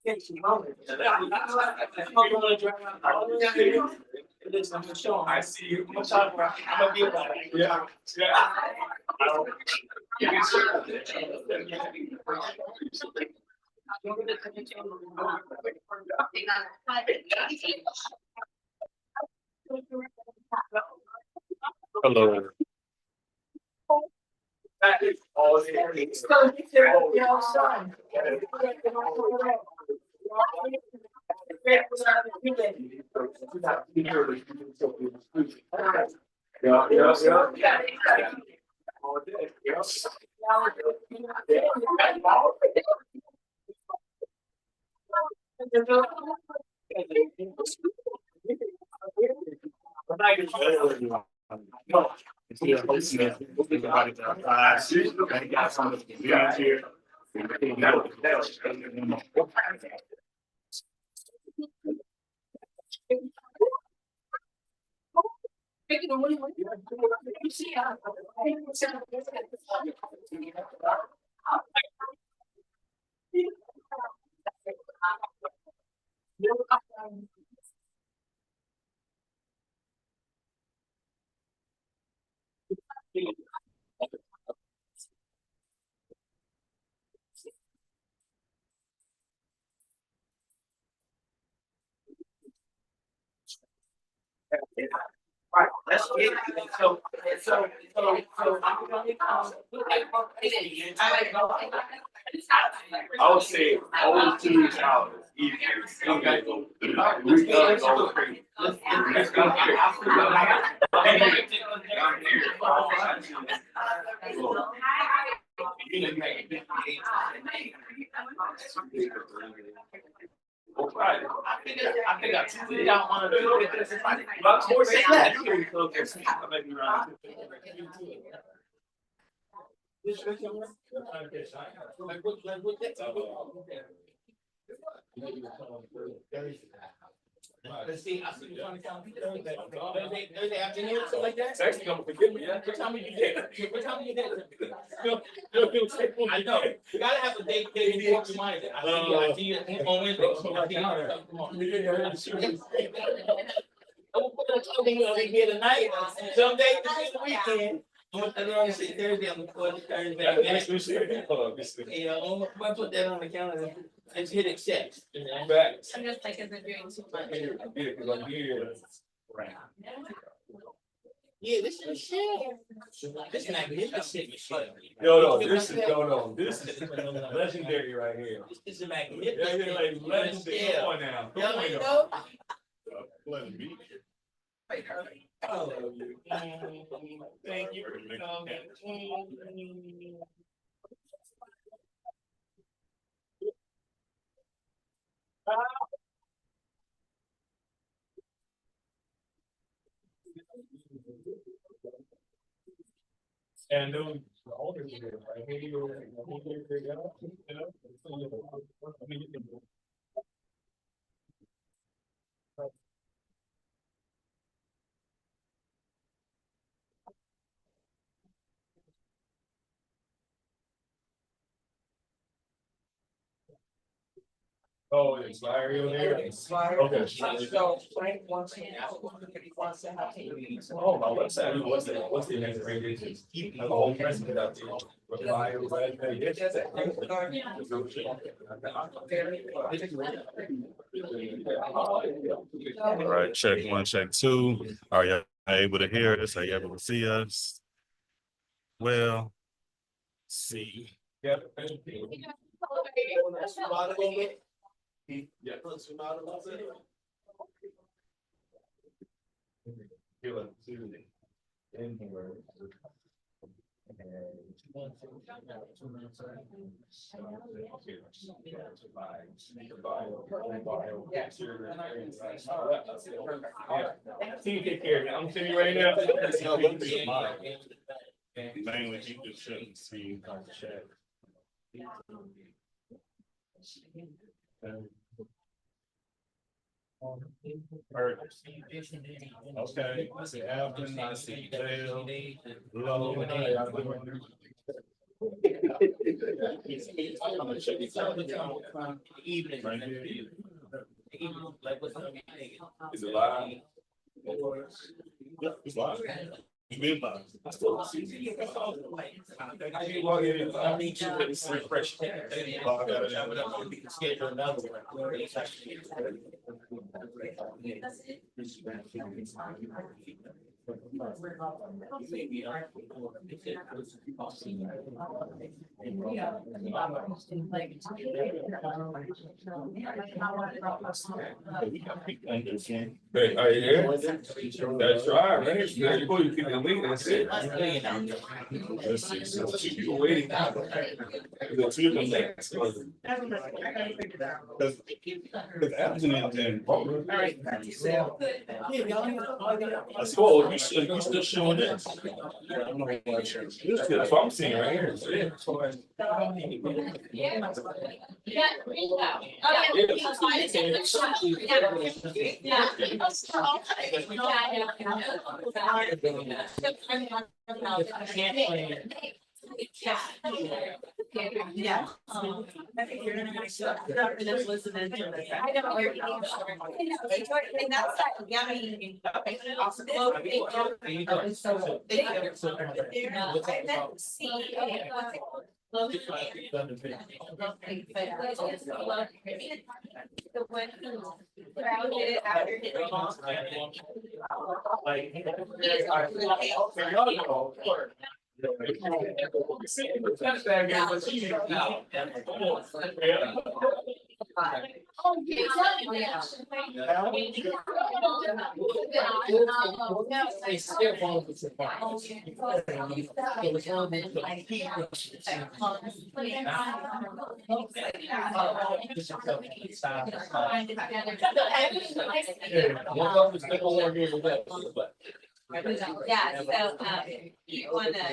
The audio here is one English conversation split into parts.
I see you. I'm gonna be like, yeah, yeah. Hello. Yeah, yeah, yeah. Right, that's it. I would say over $2. We go crazy. I think I tweeted out one of the but more say that. Let's see, I see you trying to count Thursday afternoon, something like that. Actually, gonna forgive me. What time are you there? What time are you there? I know. You gotta have a date for reminder. I see you on Wednesday. I'm gonna put on something over here tonight. Some days this the weekend. I'm gonna put it on Thursday on the 4th Thursday. You know, I'm gonna put that on the calendar. Let's hit accept. I'm just like, is it doing too much? Yeah, this is shit. This is magnificent shit. This is legendary right here. This is magnificent. Yeah, like legendary. Come on now. Come on now. I love you. Thank you for coming. And then the older you get, right? Maybe you're oh, it's Larry over there. Okay. So Frank wants to have oh, my website. What's the next radiation? Keep the whole president up there. All right, check one, check two. Are you able to hear us? Are you able to see us? Well, see. Yeah. Yeah. Take care. I'm sitting right now. Mainly you just shouldn't see chat. Okay, I see Alvin, I see Dale, Low. I'm gonna show you something. Evening, like what's up? Is it live? Yeah, it's live. It's been live. I walk in, I need you to refresh. Schedule another one. Hey, are you here? That's right, right? There you go. You get the link. That's it. Let's see. So you were waiting now. The two of them links. Because Amazon and oh, you still showing this? That's what I'm seeing right here. Yeah. I think you're gonna make sure that's listening to it. I know you're and that's that yummy. Awesome. So they I meant to see. The one who rounded it after yeah,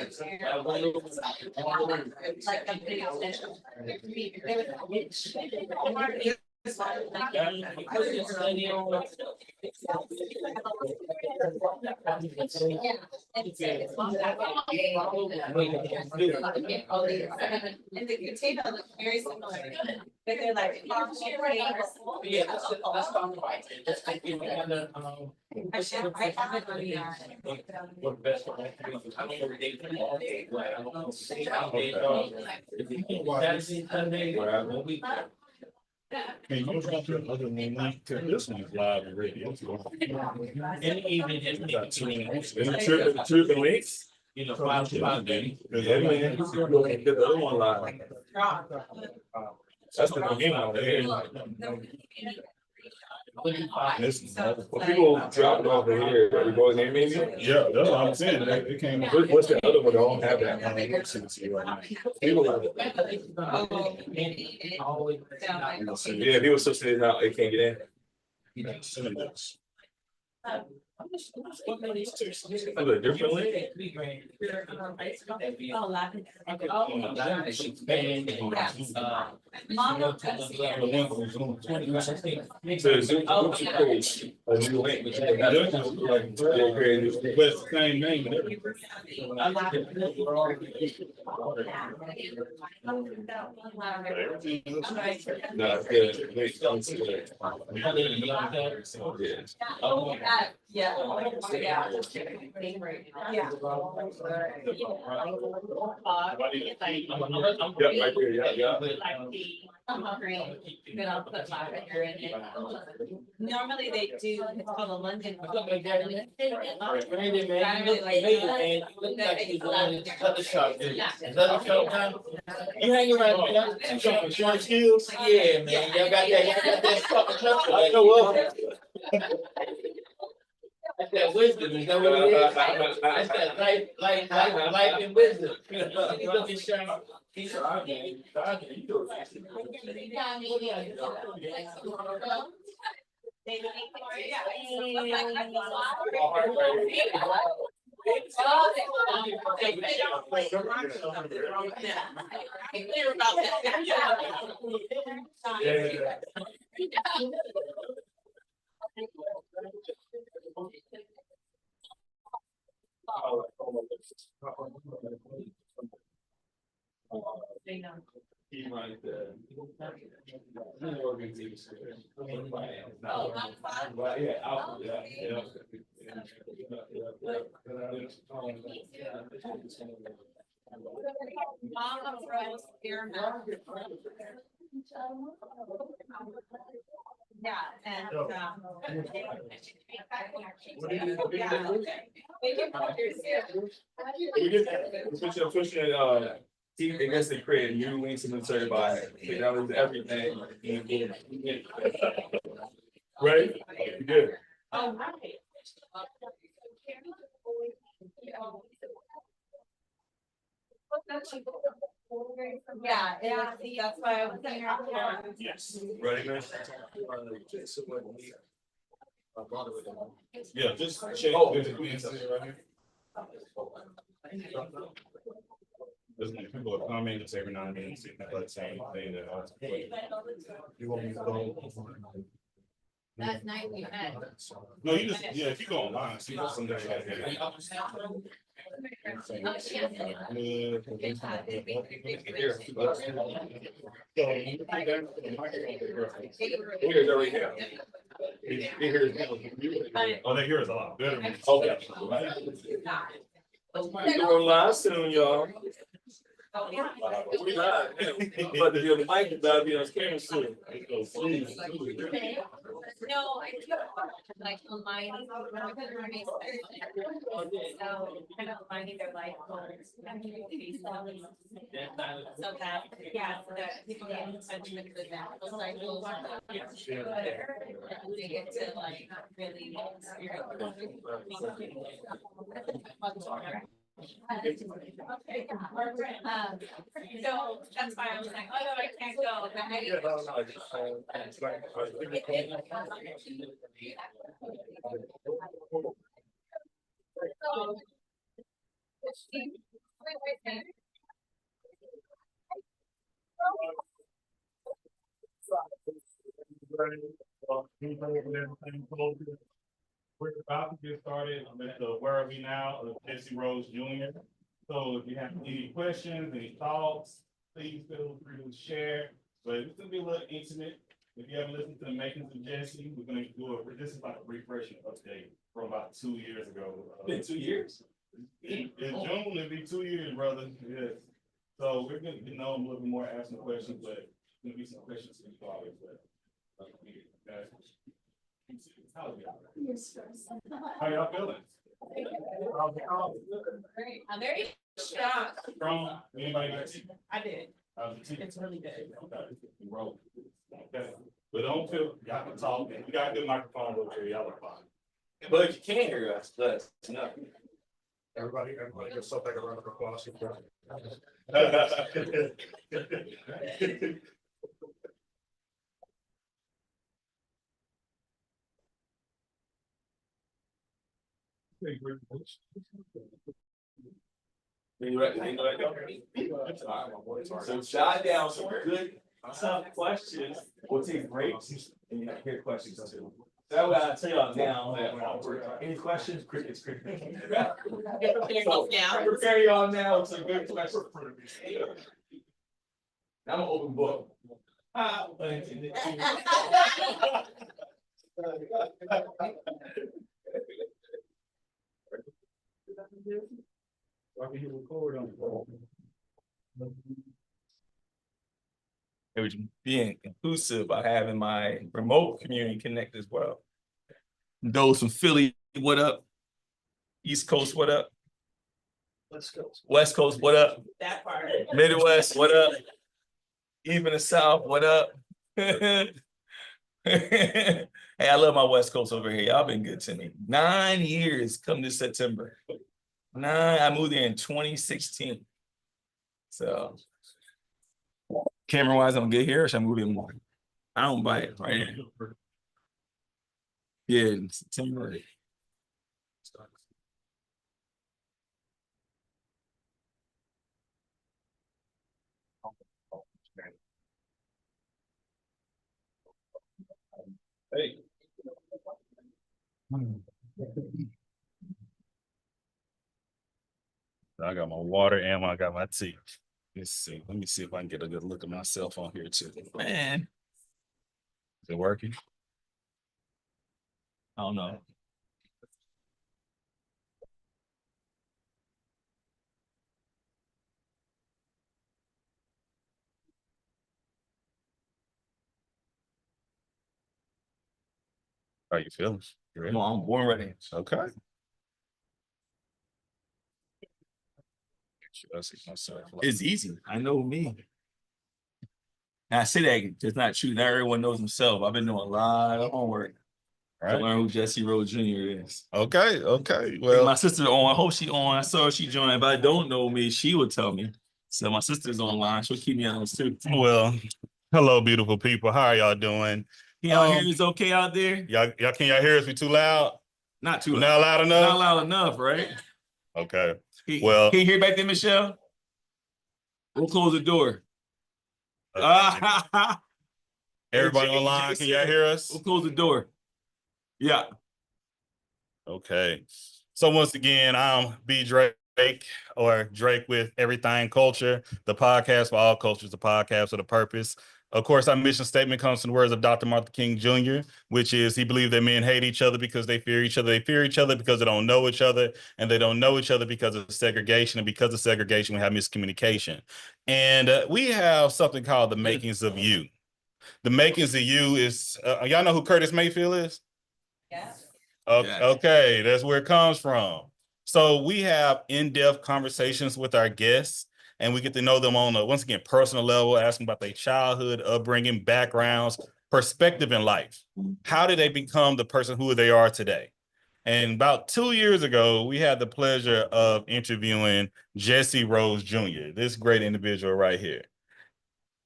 so you wanna like a video session. And the potato looks very similar, but they're like. Yeah, let's talk about it. Let's take you kind of, I have it on the. what best for that. I don't know they can all day. I don't know. If you can Saturday, Sunday, when we. Can you drop your other link to this one is live already? In the evening, it's Got two links. Is it two the links? you know, 5 to 5 days. Yeah, man. You can go and get the other one live. That's the game out there. Well, people drop it off here. We go in there, maybe. Yeah, that's what I'm saying. They came. What's the other one? They don't have that. People. Yeah, people still sitting out. They can't get in. Different link. So Zoom creates a new link. But it's the same name and everything. No, good. Yeah. Yeah, right there. Yeah. Then I'll put my finger in it. Normally they do, it's called a London. Randy, man, you look like me, man. You look like you doing another shop. Another shop now. You hang around with short skills? Yeah, man. Y'all got that fucking country. I know what. That's that wisdom, is that what it is? That's that life and wisdom. You looking sharp. He's our man. You do it. He runs the organization. Oh, not fun. Right, yeah, Alpha, yeah. Mom of Rose, Paramount. Yeah, and, yeah. We just pushing it, I guess they create a new links inventory by technology, everything. Right? You did. Oh, right. Yeah, yeah, see, that's why I was saying. Yes. Ready, man? Yeah, just check. Oh, there's a queen right here. People are commenting every now and then, saying the same thing that you want me to go. That night we met. No, you just, yeah, if you go online, see what some guys like that. Oh, she has it. Here's already here. Oh, they hear us a lot better. Okay. We're live soon, y'all. We live. But the mic about to be on camera soon. No, I do, like, online, because we're based there. So, kind of finding their life goals. So that, yeah, so that people get in touch with the natural cycles. They get to like really so that's why I was like, oh, no, I can't go. But We're about to get started with the Where Are We Now of Jesse Rhodes Jr. So if you have any questions, any thoughts, please feel free to share. But it's gonna be a little intimate. If you haven't listened to the makings of Jesse, we're gonna do this is like a refreshing update from about 2 years ago. Been 2 years? In June, it'll be 2 years, brother. Yes. So we're gonna get know him a little bit more, ask some questions, but gonna be some questions for you always, but. How y'all feeling? I'm very shocked. From anybody got it? I did. It's really good. Okay. But don't feel, y'all can talk, we got a good microphone over here, y'all are fine. But if you can't hear us, that's enough. Everybody get stuff back around the applause. So jot down some good tough questions. We'll take breaks and you can hear questions too. That way I'll tell y'all now that any questions, crickets. Prepare y'all now with some good questions. I'm an open book. It was being inclusive by having my remote community connect as well. Those from Philly, what up? East Coast, what up? West Coast, what up? That part. Midwest, what up? Even the South, what up? Hey, I love my West Coast over here. Y'all been good to me. 9 years come this September. I moved there in 2016. So camera wise, I'm good here, or should I move it more? I don't buy it right here. Yeah, in September. Hey. I got my water and I got my tea. Let's see. Let me see if I can get a good look at myself on here too. Man, Is it working? I don't know. How you feeling? You ready? Come on, I'm born ready. Okay. I see myself. It's easy. I know me. Now I say that it's not true. Not everyone knows himself. I've been doing a lot of homework to learn who Jesse Rhodes Jr. is. Okay, okay. Like Well, my sister on. I hope she on. I saw her, she joined. If I don't know me, she would tell me. So my sister's online. She'll keep me honest too. well, hello, beautiful people. How are y'all doing? Can y'all hear me? It's okay out there? Y'all can y'all hear us? We too loud? Not too We're loud. not loud enough? Not loud enough, right? Okay. Well, can you hear back there, Michelle? We'll close the door. Everybody online, can y'all hear us? We'll close the door. Yeah. Okay. So once again, I'm B Drake, or Drake with Everything Culture, the podcast for all cultures, the podcast with a purpose. Of course, our mission statement comes from the words of Dr. Martin King Jr., which is he believed that men hate each other because they fear each other. They fear each other because they don't know each other, and they don't know each other because of segregation. And because of segregation, we have miscommunication. And we have something called the makings of you. The makings of you is, y'all know who Curtis Mayfield is? Yes. Okay, that's where it comes from. So we have in-depth conversations with our guests, and we get to know them on a, once again, personal level, asking about their childhood, upbringing, backgrounds, perspective in life. How did they become the person who they are today? And about 2 years ago, we had the pleasure of interviewing Jesse Rhodes Jr., this great individual right here.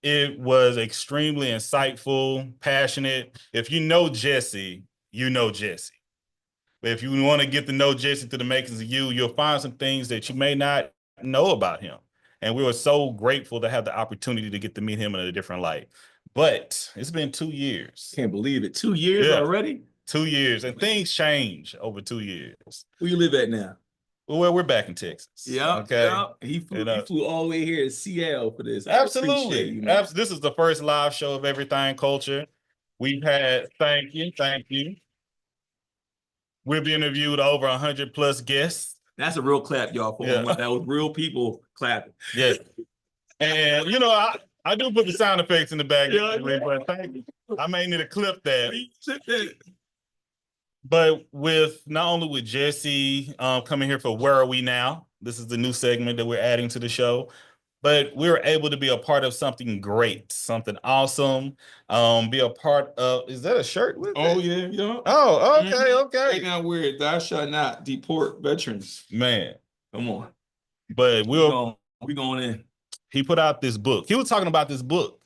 It was extremely insightful, passionate. If you know Jesse, you know Jesse. But if you want to get to know Jesse through the makings of you, you'll find some things that you may not know about him. And we were so grateful to have the opportunity to get to meet him in a different light. But it's been 2 years. Can't believe it. 2 years already? 2 years. And things change over 2 years. Where you live at now? Well, we're back in Texas. Yeah. Okay. Yep. He flew all the way here to CL for this. Absolutely. This is the first live show of Everything Culture. We've had, thank you. We've interviewed over 100 plus guests. That's a real clap, y'all. For that was real people clapping. Yes. And you know, I do put the sound effects in the back, but thank you. I may need to clip that. But with not only with Jesse coming here for Where Are We Now? This is the new segment that we're adding to the show. But we were able to be a part of something great, something awesome. Be a part of, is that a shirt with Oh, it? yeah. Oh, okay, okay. Right now we're thou shalt not deport veterans. Man. Come on. But we going in. He put out this book. He was talking about this book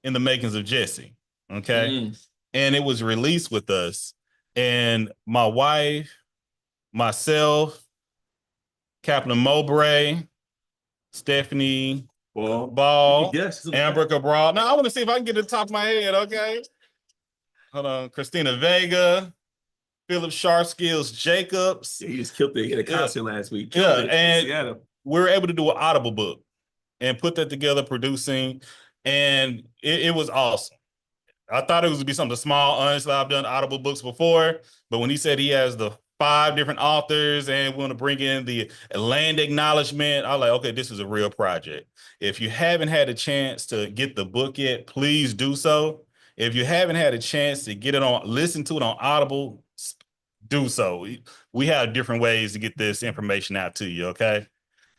in the makings of Jesse. Okay. And it was released with us. And my wife, myself, Captain Mowbray, Stephanie Ball, Amber Cabral. Now I want to see if I can get to the top of my head, okay? Hold on. Christina Vega, Philip Sharpskills Jacobs. Yeah, he just killed it. He had a concert last week. And we were able to do an Audible book and put that together, producing, and it was awesome. I thought it was to be something small. Honestly, I've done Audible books before, but when he said he has the 5 different authors and we want to bring in the land acknowledgement, I was like, okay, this is a real project. If you haven't had a chance to get the book yet, please do so. If you haven't had a chance to get it on, listen to it on Audible, do so. We have different ways to get this information out to you, okay?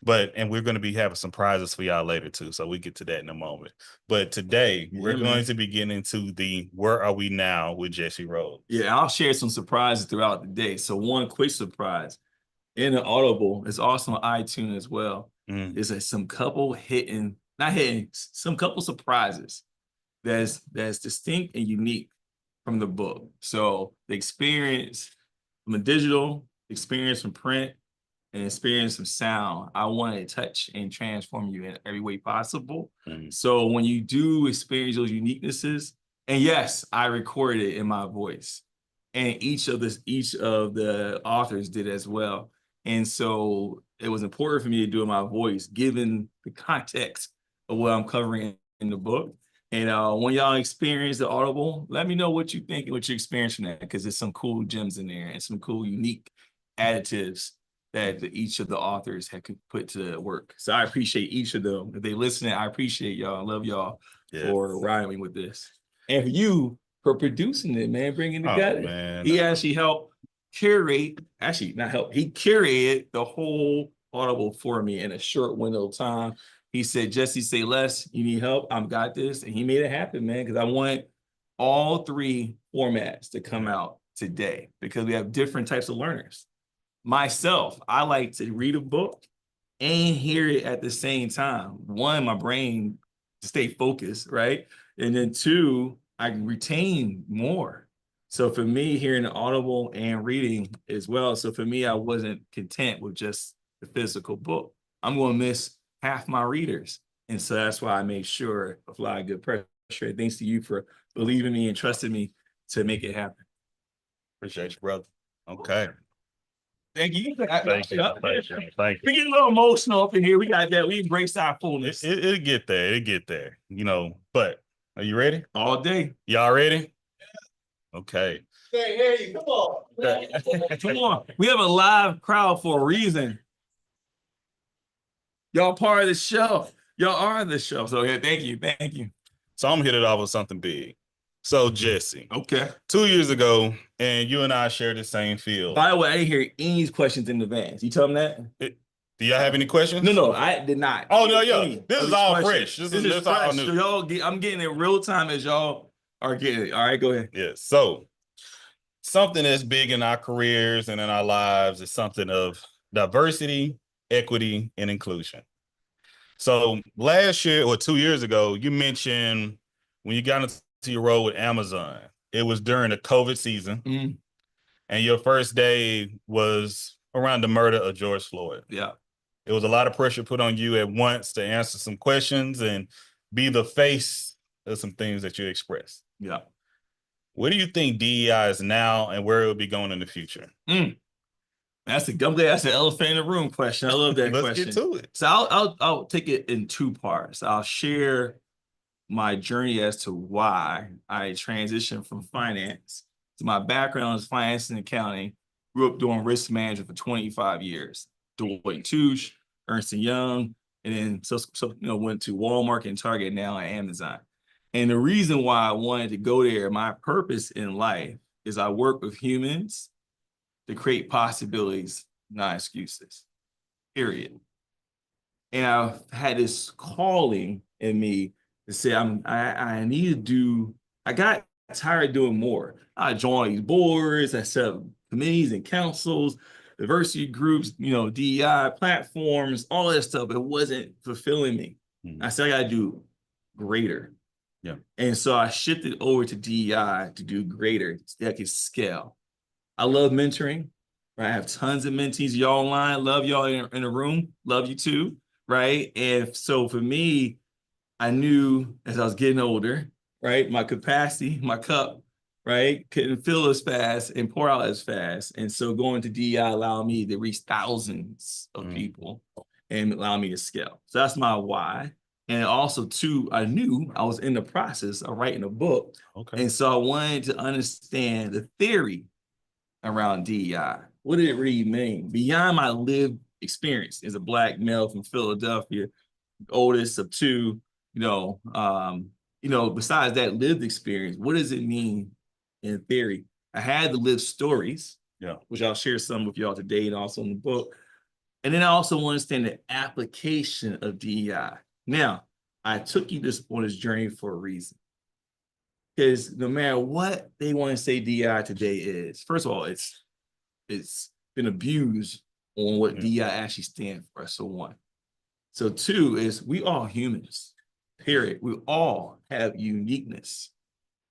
And we're going to be having some prizes for y'all later too. So we get to that in a moment. But today we're going to be getting into the Where Are We Now with Jesse Rhodes. Yeah, I'll share some surprises throughout the day. So one quick surprise in the Audible, it's also on iTunes as well. Is some couple surprises that's distinct and unique from the book. So the experience from a digital, experience from print, and experience some sound, I want to touch and transform you in every way possible. So when you do experience those uniquenesses, and yes, I recorded it in my voice, and each of the authors did as well. And so it was important for me to do it in my voice, given the context of what I'm covering in the book. And when y'all experience the Audible, let me know what you think and what you're experiencing that, because there's some cool gems in there and some cool, unique additives that each of the authors had put to work. So I appreciate each of them. If they listening, I appreciate y'all. I love y'all for riding with this. And for you for producing it, man, bringing it together. Man. He actually helped curate, actually not help, he curated the whole Audible for me in a short window of time. He said, Jesse, say less, you need help, I've got this. And he made it happen, man, because I want all 3 formats to come out today because we have different types of learners. Myself, I like to read a book and hear it at the same time. 1, my brain to stay focused, right? And then 2, I can retain more. So for me, hearing the Audible and reading as well. So for me, I wasn't content with just the physical book. I'm going to miss half my readers. And so that's why I made sure to apply good pressure. Thanks to you for believing me and trusting me to make it happen. Appreciate you, brother. Okay. Thank you. Thank you. We get a little emotional up in here. We got that. We embrace our fullness. It'll get there. It'll get there. You know, but are you ready? All day. Y'all ready? Okay. Hey, hey, come on. Come on. We have a live crowd for a reason. Y'all part of the show. Y'all are the show. So yeah, thank you. Thank you. So I'm gonna hit it off with something big. So Jesse, Okay. 2 years ago, and you and I share the same field. By the way, I didn't hear any questions in advance. You tell them that? Do y'all have any questions? No, I did not. Oh, no, yeah. This is all fresh. This is all fresh. new. So y'all I'm getting it real time as y'all are getting it. All right, go ahead. Yeah. So something that's big in our careers and in our lives is something of diversity, equity, and inclusion. So last year or 2 years ago, you mentioned when you got into your role with Amazon, it was during the COVID season, and your first day was around the murder of George Floyd. Yeah. It was a lot of pressure put on you at once to answer some questions and be the face of some things that you expressed. Yeah. Where do you think DEI is now and where it will be going in the future? That's an elephant in the room question. I love that Let's question. get to it. So I'll take it in 2 parts. I'll share my journey as to why I transitioned from finance. So my background is finance and accounting. Grew up doing risk management for 25 years. Deloitte & Touche, Ernst & Young, and then went to Walmart and Target, now at Amazon. And the reason why I wanted to go there, my purpose in life is I work with humans to create possibilities, not excuses, period. And I've had this calling in me to say, I need to do, I got tired of doing more. I joined these boards, I set up committees and councils, diversity groups, DEI platforms, all that stuff. It wasn't fulfilling me. I said, I got to do greater. Yeah. And so I shifted over to DEI to do greater, so that I could scale. I love mentoring, right? I have tons of mentees, y'all online, love y'all in the room, love you too, right? And so for me, I knew as I was getting older, right, my capacity, my cup, right, couldn't fill as fast and pour out as fast. And so going to DEI allowed me to reach thousands of people and allow me to scale. So that's my why. And also, too, I knew I was in the process of writing a book. Okay. And so I wanted to understand the theory around DEI. What did it really mean? Beyond my lived experience as a Black male from Philadelphia, oldest of 2, besides that lived experience, what does it mean in theory? I had the lived stories, which I'll share some with y'all today and also in the book. And then I also want to understand the application of DEI. Now, I took you on this journey for a reason. Because no matter what they want to say DEI today is, first of all, it's been abused on what DEI actually stands for, so 1. So 2 is we all humans, period. We all have uniqueness,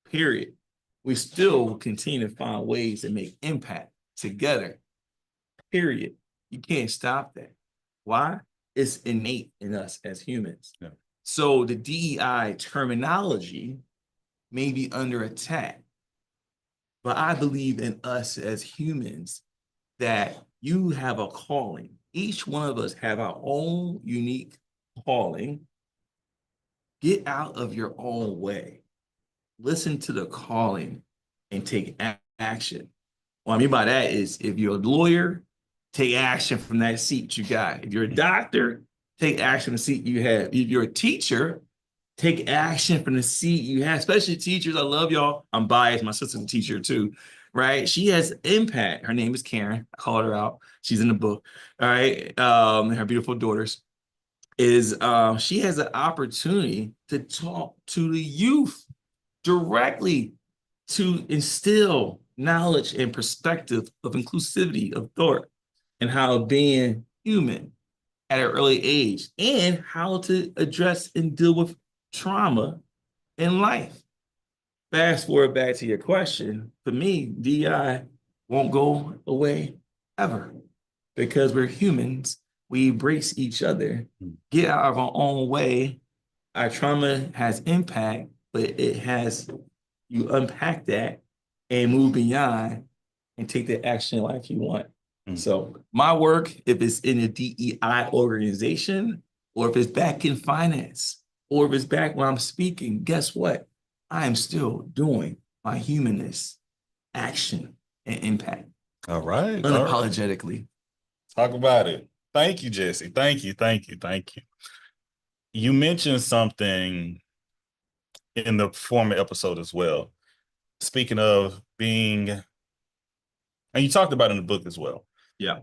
period. We still continue to find ways to make impact together, period. You can't stop that. Why? It's innate in us as humans. Yeah. So the DEI terminology may be under attack, but I believe in us as humans that you have a calling. Each one of us have our own unique calling get out of your own way. Listen to the calling and take action. What I mean by that is if you're a lawyer, take action from that seat you got. If you're a doctor, take action from the seat you have. If you're a teacher, take action from the seat you have. Especially teachers, I love y'all. I'm biased. My sister's a teacher too, right? She has impact. Her name is Karen. I called her out. She's in the book. All right. Her beautiful daughters she has an opportunity to talk to the youth directly to instill knowledge and perspective of inclusivity of thought and how being human at an early age and how to address and deal with trauma in life. Fast forward back to your question, for me, DI won't go away ever because we're humans. We embrace each other, get out of our own way. Our trauma has impact, but it has, you unpack that and move beyond and take the action in life you want. So my work, if it's in a DEI organization, or if it's back in finance, or if it's back when I'm speaking, guess what? I am still doing my humanness, action, and impact. All right. Unapologetically. Talk about it. Thank you, Jesse. Thank you. You mentioned something in the former episode as well. Speaking of being, and you talked about it in the book as well. Yeah.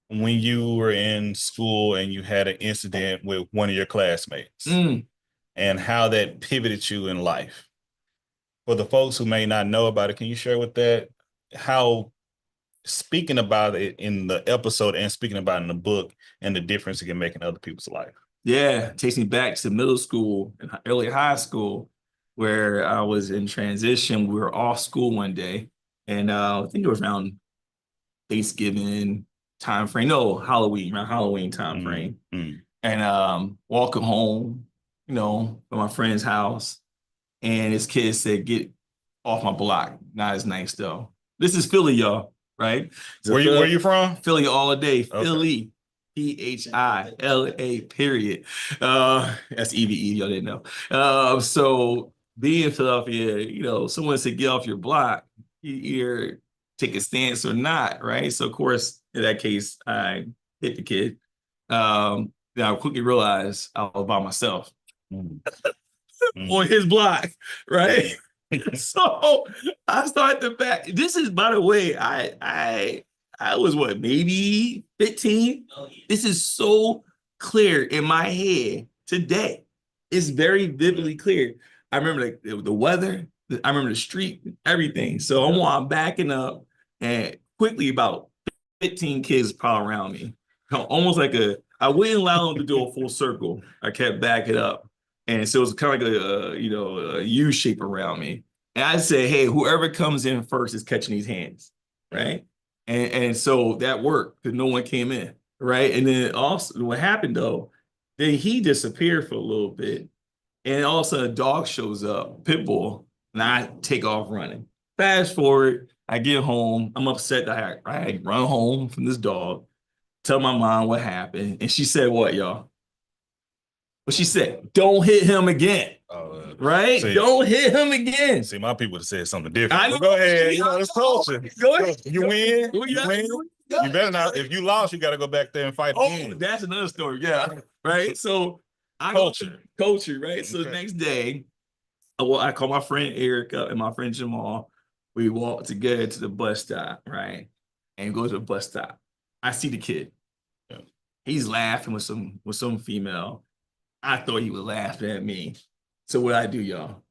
When you were in school and you had an incident with one of your classmates and how that pivoted you in life. For the folks who may not know about it, can you share with that how speaking about it in the episode and speaking about it in the book and the difference it can make in other people's life? Yeah, it takes me back to middle school and early high school where I was in transition. We were off school one day, and I think it was around Thanksgiving time frame. No, around Halloween time frame. And walking home, from my friend's house, and this kid said, "Get off my block." Not as nice though. This is Philly, y'all, right? Where you from? Philly all day. Okay. Philly. PHILA, period. That's EVE, y'all didn't know. So being in Philadelphia, someone said get off your block, you either take a stance or not, right? So of course, in that case, I hit the kid. Then I quickly realized I was by myself on his block, right? So I started to back. This is, by the way, I was maybe 15. This is so clear in my head today. It's very vividly clear. I remember the weather. I remember the street, everything. So I'm backing up, and quickly about 15 kids probably around me. Almost like I wouldn't allow them to do a full circle. I kept backing up. And so it was kind of like a U shape around me. And I said, hey, whoever comes in first is catching these hands, right? And so that worked because no one came in, right? And then also what happened though, then he disappeared for a little bit. And all of a sudden a dog shows up, pit bull, and I take off running. Fast forward, I get home. I'm upset that I run home from this dog, tell my mom what happened. And she said, what, y'all? What she said, don't hit him again. Right? Don't hit him again. See, my people have said something different. I know. Go ahead. It's culture. Go ahead. You win. You better not. If you lost, you got to go back there and fight again. That's another story. Yeah. Right. So Culture, right? So the next day, I call my friend Eric up and my friend Jamal. We walk together to the bus stop, right? And go to the bus stop. I see the kid. Yeah. He's laughing with some female. I thought he was laughing at me. So what I do, y'all?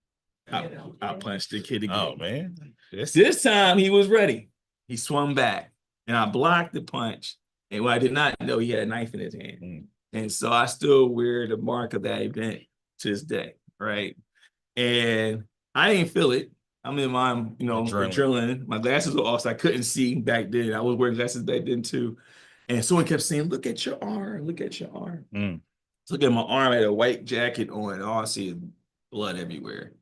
I punched the kid again. Oh man. This time he was ready. He swung back and I blocked the punch. And what I did not know, he had a knife in his hand. And so I still wear the mark of that event to this day, right? And I didn't feel it. I'm in my, adrenaline. My glasses were off, so I couldn't see back then. I was wearing glasses back then too. And someone kept saying, look at your arm, look at your arm. Look at my arm, I had a white jacket on, and all I see is blood everywhere.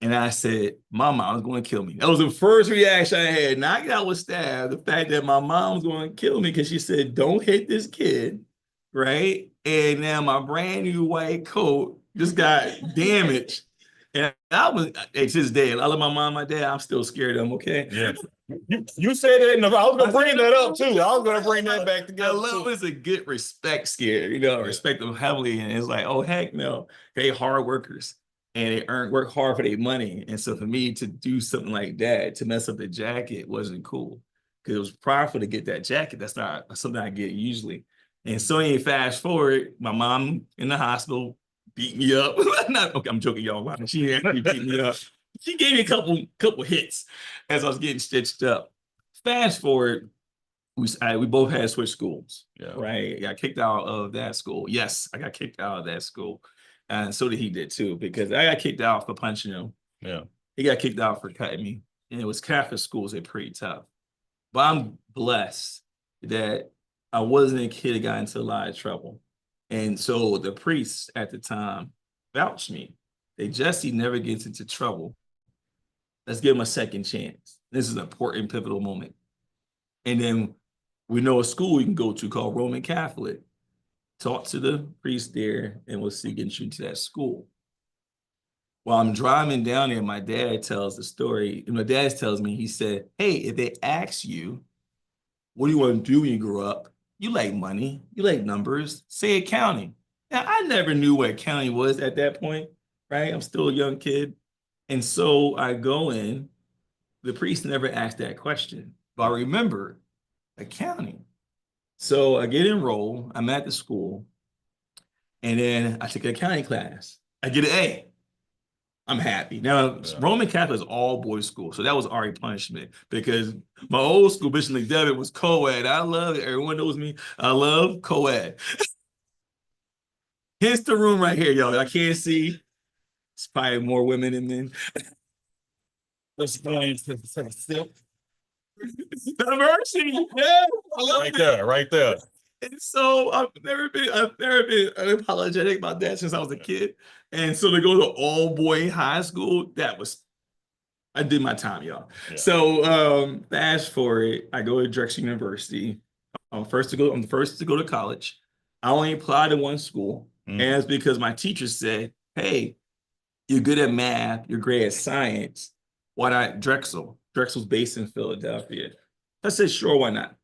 And I said, my mom was going to kill me. That was the first reaction I had. Not that I was stabbed, the fact that my mom was going to kill me because she said, don't hit this kid, right? And now my brand new white coat just got damaged. And I was, it's his day. I love my mom, my dad. I'm still scared of them, okay? Yeah. You said it, and I was gonna bring that up too. I was gonna bring that back I together. love Too. it's a good respect scare, you know, Yeah. respect them heavily. And it's like, oh, heck no. They hard workers and they work hard for their money. And so for me to do something like that, to mess up the jacket wasn't cool. Because it was prideful to get that jacket. That's not something I get usually. And so anyway, fast forward, my mom in the hospital beat me up. Not okay, I'm joking, y'all. She actually beat me up. She gave me a couple hits as I was getting stitched up. Fast forward, we both had switched schools. Yeah. Right. I got kicked out of that school. Yes, I got kicked out of that school. And so did he did too, because I got kicked out for punching him. Yeah. He got kicked out for cutting me. And it was Catholic schools, they're pretty tough. But I'm blessed that I wasn't a kid that got into a lot of trouble. And so the priests at the time vouched me. Jesse never gets into trouble. Let's give him a second chance. This is an important, pivotal moment. And then we know a school you can go to called Roman Catholic. Talk to the priest there, and we'll see getting you to that school. While I'm driving down there, my dad tells the story. And my dad tells me, he said, hey, if they ask you, what do you want to do when you grow up? You like money, you like numbers, say accounting. Now, I never knew what accounting was at that point, right? I'm still a young kid. And so I go in, the priest never asked that question, but I remember accounting. So I get enrolled, I'm at the school, and then I take an accounting class. I get an A. I'm happy. Now, Yeah. Roman Catholic is all boys school, so that was already punishment because my old school, Bishop McDevitt, was co-ed. I love it. Everyone knows me. I love co-ed. Here's the room right here, y'all. I can't see. It's probably more women than men. Let's go into The mercy. Yeah, I love right it. there, right there. And so I've never been unapologetic about that since I was a kid. And so to go to all boy high school, I did my time, y'all. Yeah. So fast forward, I go to Drexel University. I'm the first to go to college. I only applied to one school, and it's because my teacher said, hey, you're good at math, you're great at science. Why not Drexel? Drexel's based in Philadelphia. I said, sure, why not?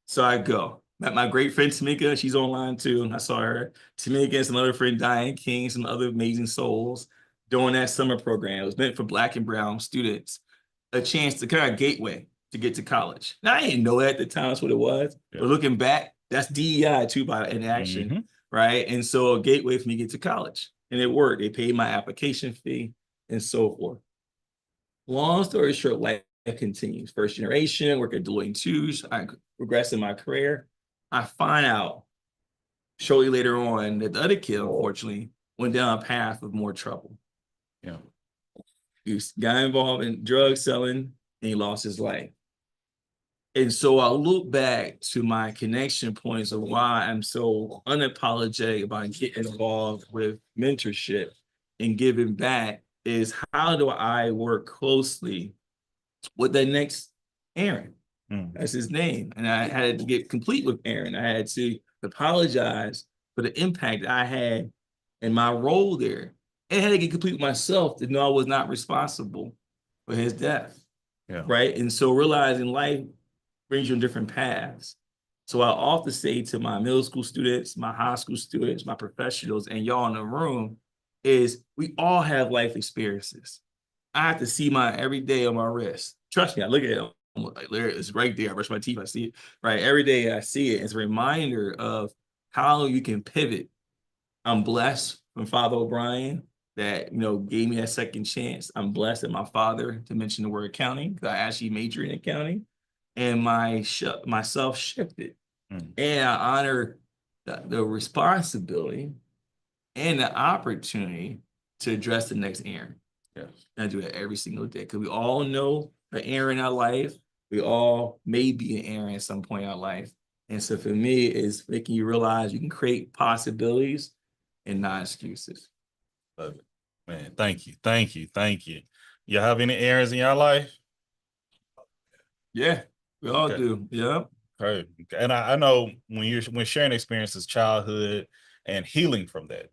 So I go. Met my great friend Tamika, she's online too. I saw her. Tamika and some other friend Diane King, some other amazing souls during that summer program. It was meant for Black and brown students, a chance to kind of gateway to get to college. Now I didn't know that at the time that's what it was, but looking back, that's DEI too in action, right? And so a gateway for me to get to college, and it worked. They paid my application fee and so forth. Long story short, life continues. First generation, work at Deloitte & Touche. I progress in my career. I find out shortly later on that the other kid, unfortunately, went down a path of more trouble. Yeah. He got involved in drug selling and he lost his life. And so I look back to my connection points of why I'm so unapologetic about getting involved with mentorship and giving back is how do I work closely with the next Aaron? That's his name. And I had to get complete with Aaron. I had to apologize for the impact I had in my role there. And I had to get complete with myself to know I was not responsible for his death. Yeah. Right. And so realizing life brings you on different paths. So I often say to my middle school students, my high school students, my professionals, and y'all in the room, is we all have life experiences. I have to see mine every day on my wrist. Trust me, I look at it. Like, it's right there. I brush my teeth. I see it. Right. Every day I see it. It's a reminder of how you can pivot. I'm blessed from Father O'Brien that, gave me that second chance. I'm blessed that my father, to mention the word accounting, because I actually majored in accounting, and myself shifted. And I honor the responsibility and the opportunity to address the next Aaron. Yeah. And I do it every single day because we all know an Aaron in our life. We all may be an Aaron at some point in our life. And so for me, it's making you realize you can create possibilities and not excuses. Love it. Man, thank you. Thank you. Thank you. You have any Aarons in your life? Yeah, we all do. Yeah. Okay. And I know when sharing experiences, childhood and healing from that,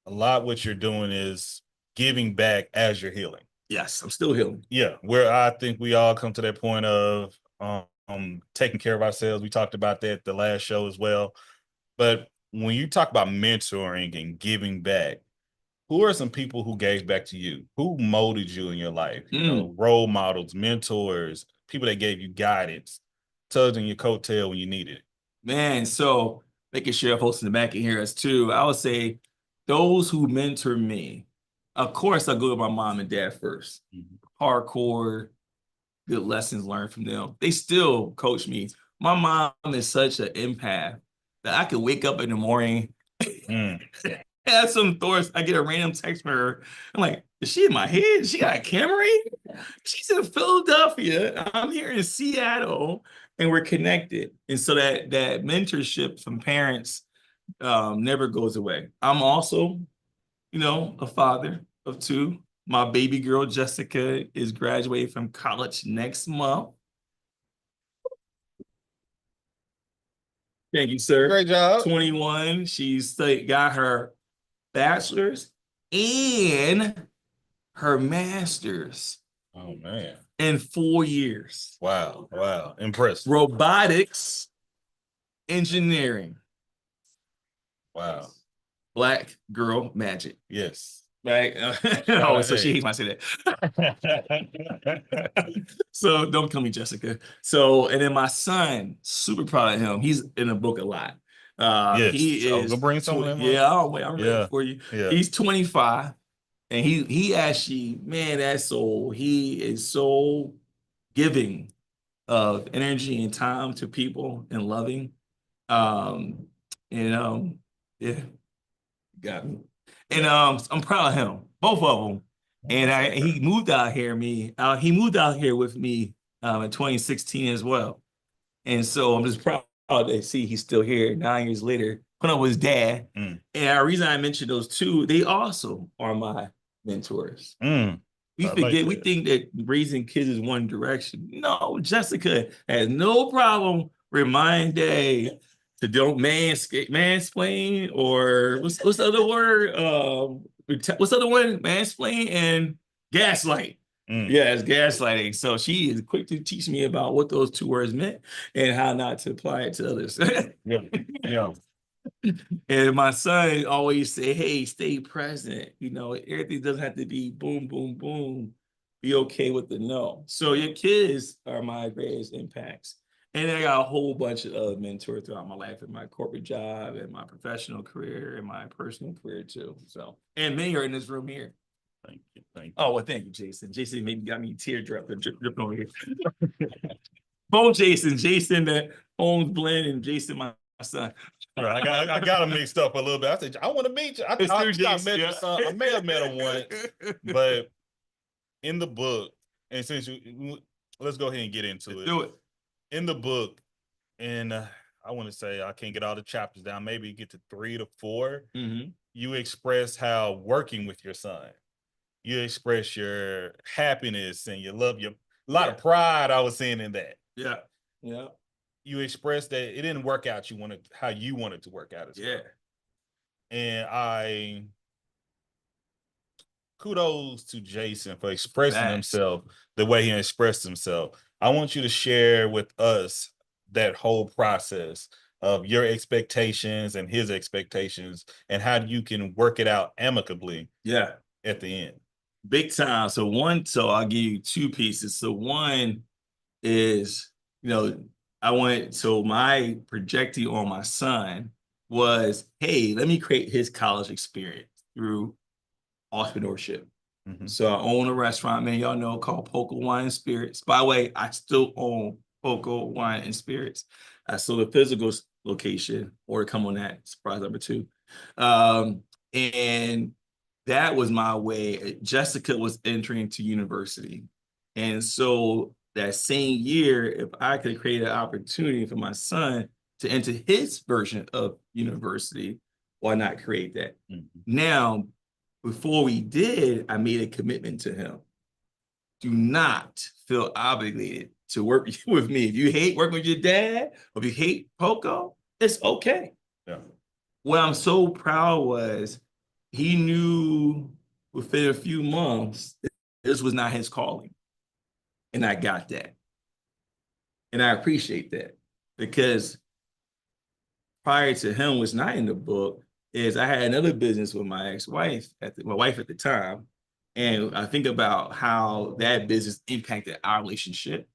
a lot what you're doing is giving back as you're healing. Yes, I'm still healing. Yeah, where I think we all come to that point of taking care of ourselves. We talked about that the last show as well. But when you talk about mentoring and giving back, who are some people who gave back to you? Who molded you in your life? You know, role models, mentors, people that gave you guidance, tugged in your coattail when you needed it. Man, so making sure folks in the back can hear us too. I would say those who mentor me, of course, I go with my mom and dad first. Hardcore, good lessons learned from them. They still coach me. My mom is such an empath that I could wake up in the morning, have some thoughts. I get a random text from her. I'm like, is she in my head? She got a camera? She's in Philadelphia. I'm here in Seattle, and we're connected. And so that mentorship from parents never goes away. I'm also, a father of two. My baby girl, Jessica, is graduating from college next month. Thank you, sir. Great job. 21. She's got her bachelor's and her master's. Oh, man. In 4 years. Wow. Impressive. Robotics, engineering. Wow. Black girl magic. Yes. Right? So she hates when I say that. So don't call me Jessica. So, and then my son, super proud of him. He's in the book a lot. Yes. He is. Go bring some of them. Yeah, I'm ready for you. Yeah. He's 25. And he actually, man, he is so giving of energy and time to people and loving. Yeah, got me. And I'm proud of him, both of them. And he moved out here with me in 2016 as well. And so I'm just proud to see he's still here 9 years later, put up with his dad. And the reason I mentioned those two, they also are my mentors. We forget, we think that raising kids is one direction. No, Jessica has no problem reminding Dave to don't mansplain, or what's the other word? What's the other one? Mansplain and gaslight. Yeah, it's gaslighting. So she is quick to teach me about what those two words meant and how not to apply it to others. Yeah. And my son always say, hey, stay present. Everything doesn't have to be boom, boom, boom. Be okay with the no. So your kids are my greatest impacts. And I got a whole bunch of other mentors throughout my life, in my corporate job, and my professional career, and my personal career too. So, and many are in this room here. Thank you. Oh, well, thank you, Jason. Jason maybe got me dripping over here. Both Jason, that owns Blend, and Jason, my son. Right, I got him mixed up a little bit. I said, I want to meet you. I met your son. I may have met him once, but in the book, and let's go ahead and get into it. Do it. In the book, and I want to say I can't get all the chapters down, maybe get to 3 to 4. You express how working with your son, you express your happiness and your love, a lot of pride I was seeing in that. Yeah. You expressed that it didn't work out how you wanted to work out as well. And kudos to Jason for expressing himself the way he expressed himself. I want you to share with us that whole process of your expectations and his expectations, and how you can work it out amicably at the end. Big time. So I'll give you 2 pieces. So one is, my projecting on my son was, hey, let me create his college experience through entrepreneurship. So I own a restaurant, many of y'all know, called Poco Wine and Spirits. By the way, I still own Poco Wine and Spirits. So the physical location, or come on that, surprise number 2. And that was my way. Jessica was entering to university. And so that same year, if I could create an opportunity for my son to enter his version of university, why not create that? Now, before we did, I made a commitment to him. Do not feel obligated to work with me. If you hate working with your dad, or if you hate Poco, it's okay. What I'm so proud was, he knew within a few months this was not his calling. And I got that. And I appreciate that because prior to him was not in the book is I had another business with my ex-wife, my wife at the time. And I think about how that business impacted our relationship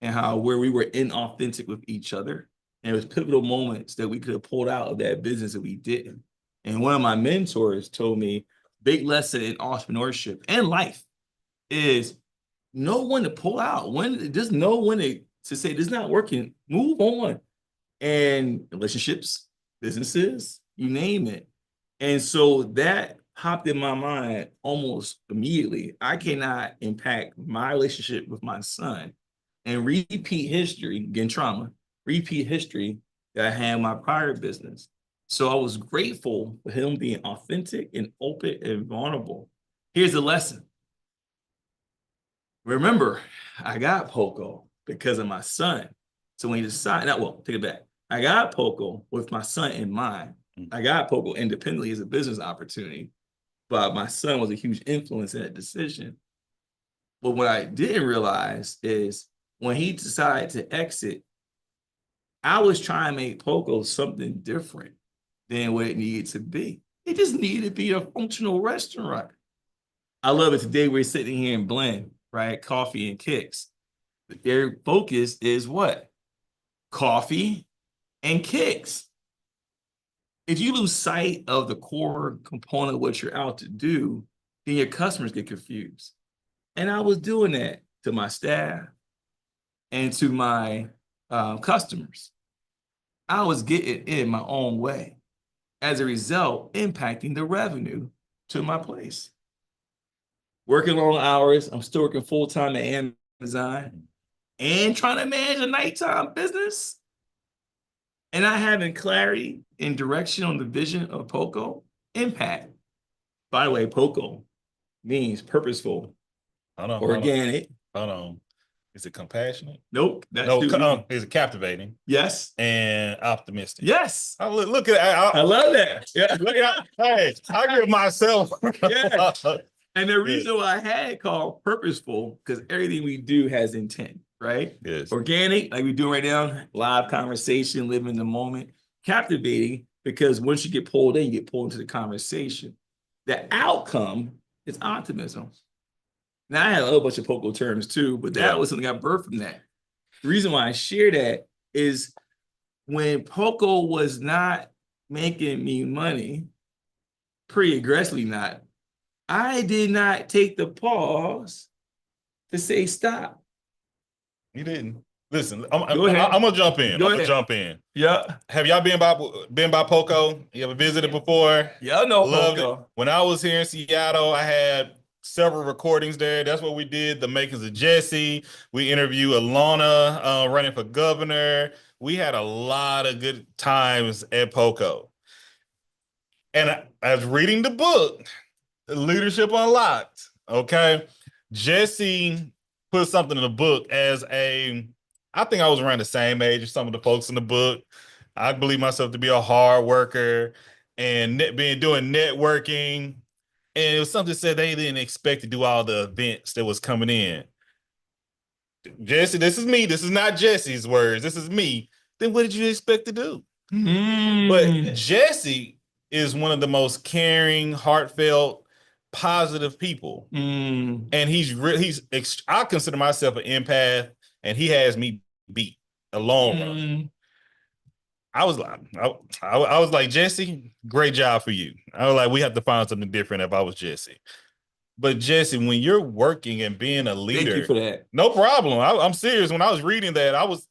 and how where we were inauthentic with each other. And it was pivotal moments that we could have pulled out of that business that we didn't. And one of my mentors told me, big lesson in entrepreneurship and life is know when to pull out, when just know when to say this is not working, move on. And relationships, businesses, you name it. And so that popped in my mind almost immediately. I cannot impact my relationship with my son and repeat history, again, trauma, repeat history that I had in my prior business. So I was grateful for him being authentic and open and vulnerable. Here's the lesson. Remember, I got Poco because of my son. So when he decided, take it back. I got Poco with my son in mind. I got Poco independently as a business opportunity, but my son was a huge influence in that decision. But what I didn't realize is when he decided to exit, I was trying to make Poco something different than what it needed to be. It just needed to be a functional restaurant. I love it. Today we're sitting here in Blend, right? Coffee and kicks. But their focus is what? Coffee and kicks. If you lose sight of the core component of what you're out to do, then your customers get confused. And I was doing that to my staff and to my customers. I was getting in my own way. As a result, impacting the revenue to my place. Working long hours, I'm still working full-time at Amazon and trying to manage a nighttime business. And not having clarity and direction on the vision of Poco, impact. By the way, Poco means purposeful, organic. Hold on. Is it compassionate? Nope. No, is it captivating? Yes. And optimistic? Yes. Look at I love that. Yeah. Hey, I give myself. Yeah. And the reason why I had it called purposeful, because everything we do has intent, right? Yes. Organic, like we do right now, live conversation, live in the moment. Captivating, because once you get pulled in, you get pulled into the conversation. The outcome is optimism. Now I have a whole bunch of Poco terms too, but that was something I birthed from that. The reason why I share that is when Poco was not making me money, pretty aggressively not, I did not take the pause to say stop. You didn't. Listen, I'm gonna jump in. Jump in. Yeah. Have y'all been by Poco? You ever visited before? Yeah, I know Loved Poco. it. When I was here in Seattle, I had several recordings there. That's what we did. The makings of Jesse. We interviewed Alana running for governor. We had a lot of good times at Poco. And I was reading the book, Leadership Unlocked. Okay. Jesse put something in the book I think I was around the same age as some of the folks in the book. I believe myself to be a hard worker and doing networking. And it was something that said they didn't expect to do all the events that was coming in. Jesse, this is me. This is not Jesse's words. This is me. Then what did you expect to do? But Jesse is one of the most caring, heartfelt, positive people. And I consider myself an empath, and he has me beat a long run. I was like, Jesse, great job for you. I was like, we have to find something different if I was Jesse. But Jesse, when you're working and being a leader, thank you for that. No problem. I'm serious. When I was reading that, I was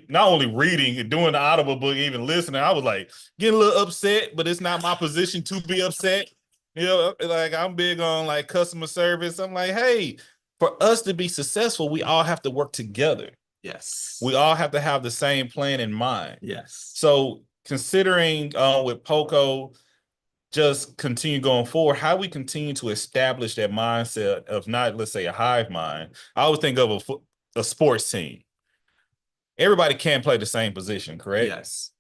not only reading and doing the Audible book, even listening, I was like getting a little upset, but it's not my position to be upset. You know, like I'm big on like customer service. I'm like, hey, for us to be successful, we all have to work together. Yes. We all have to have the same plan in mind. Yes. So considering with Poco, just continue going forward, how we continue to establish that mindset of not, let's say, a hive mind. I always think of a sports team. Everybody can't play the same position, correct? Yes.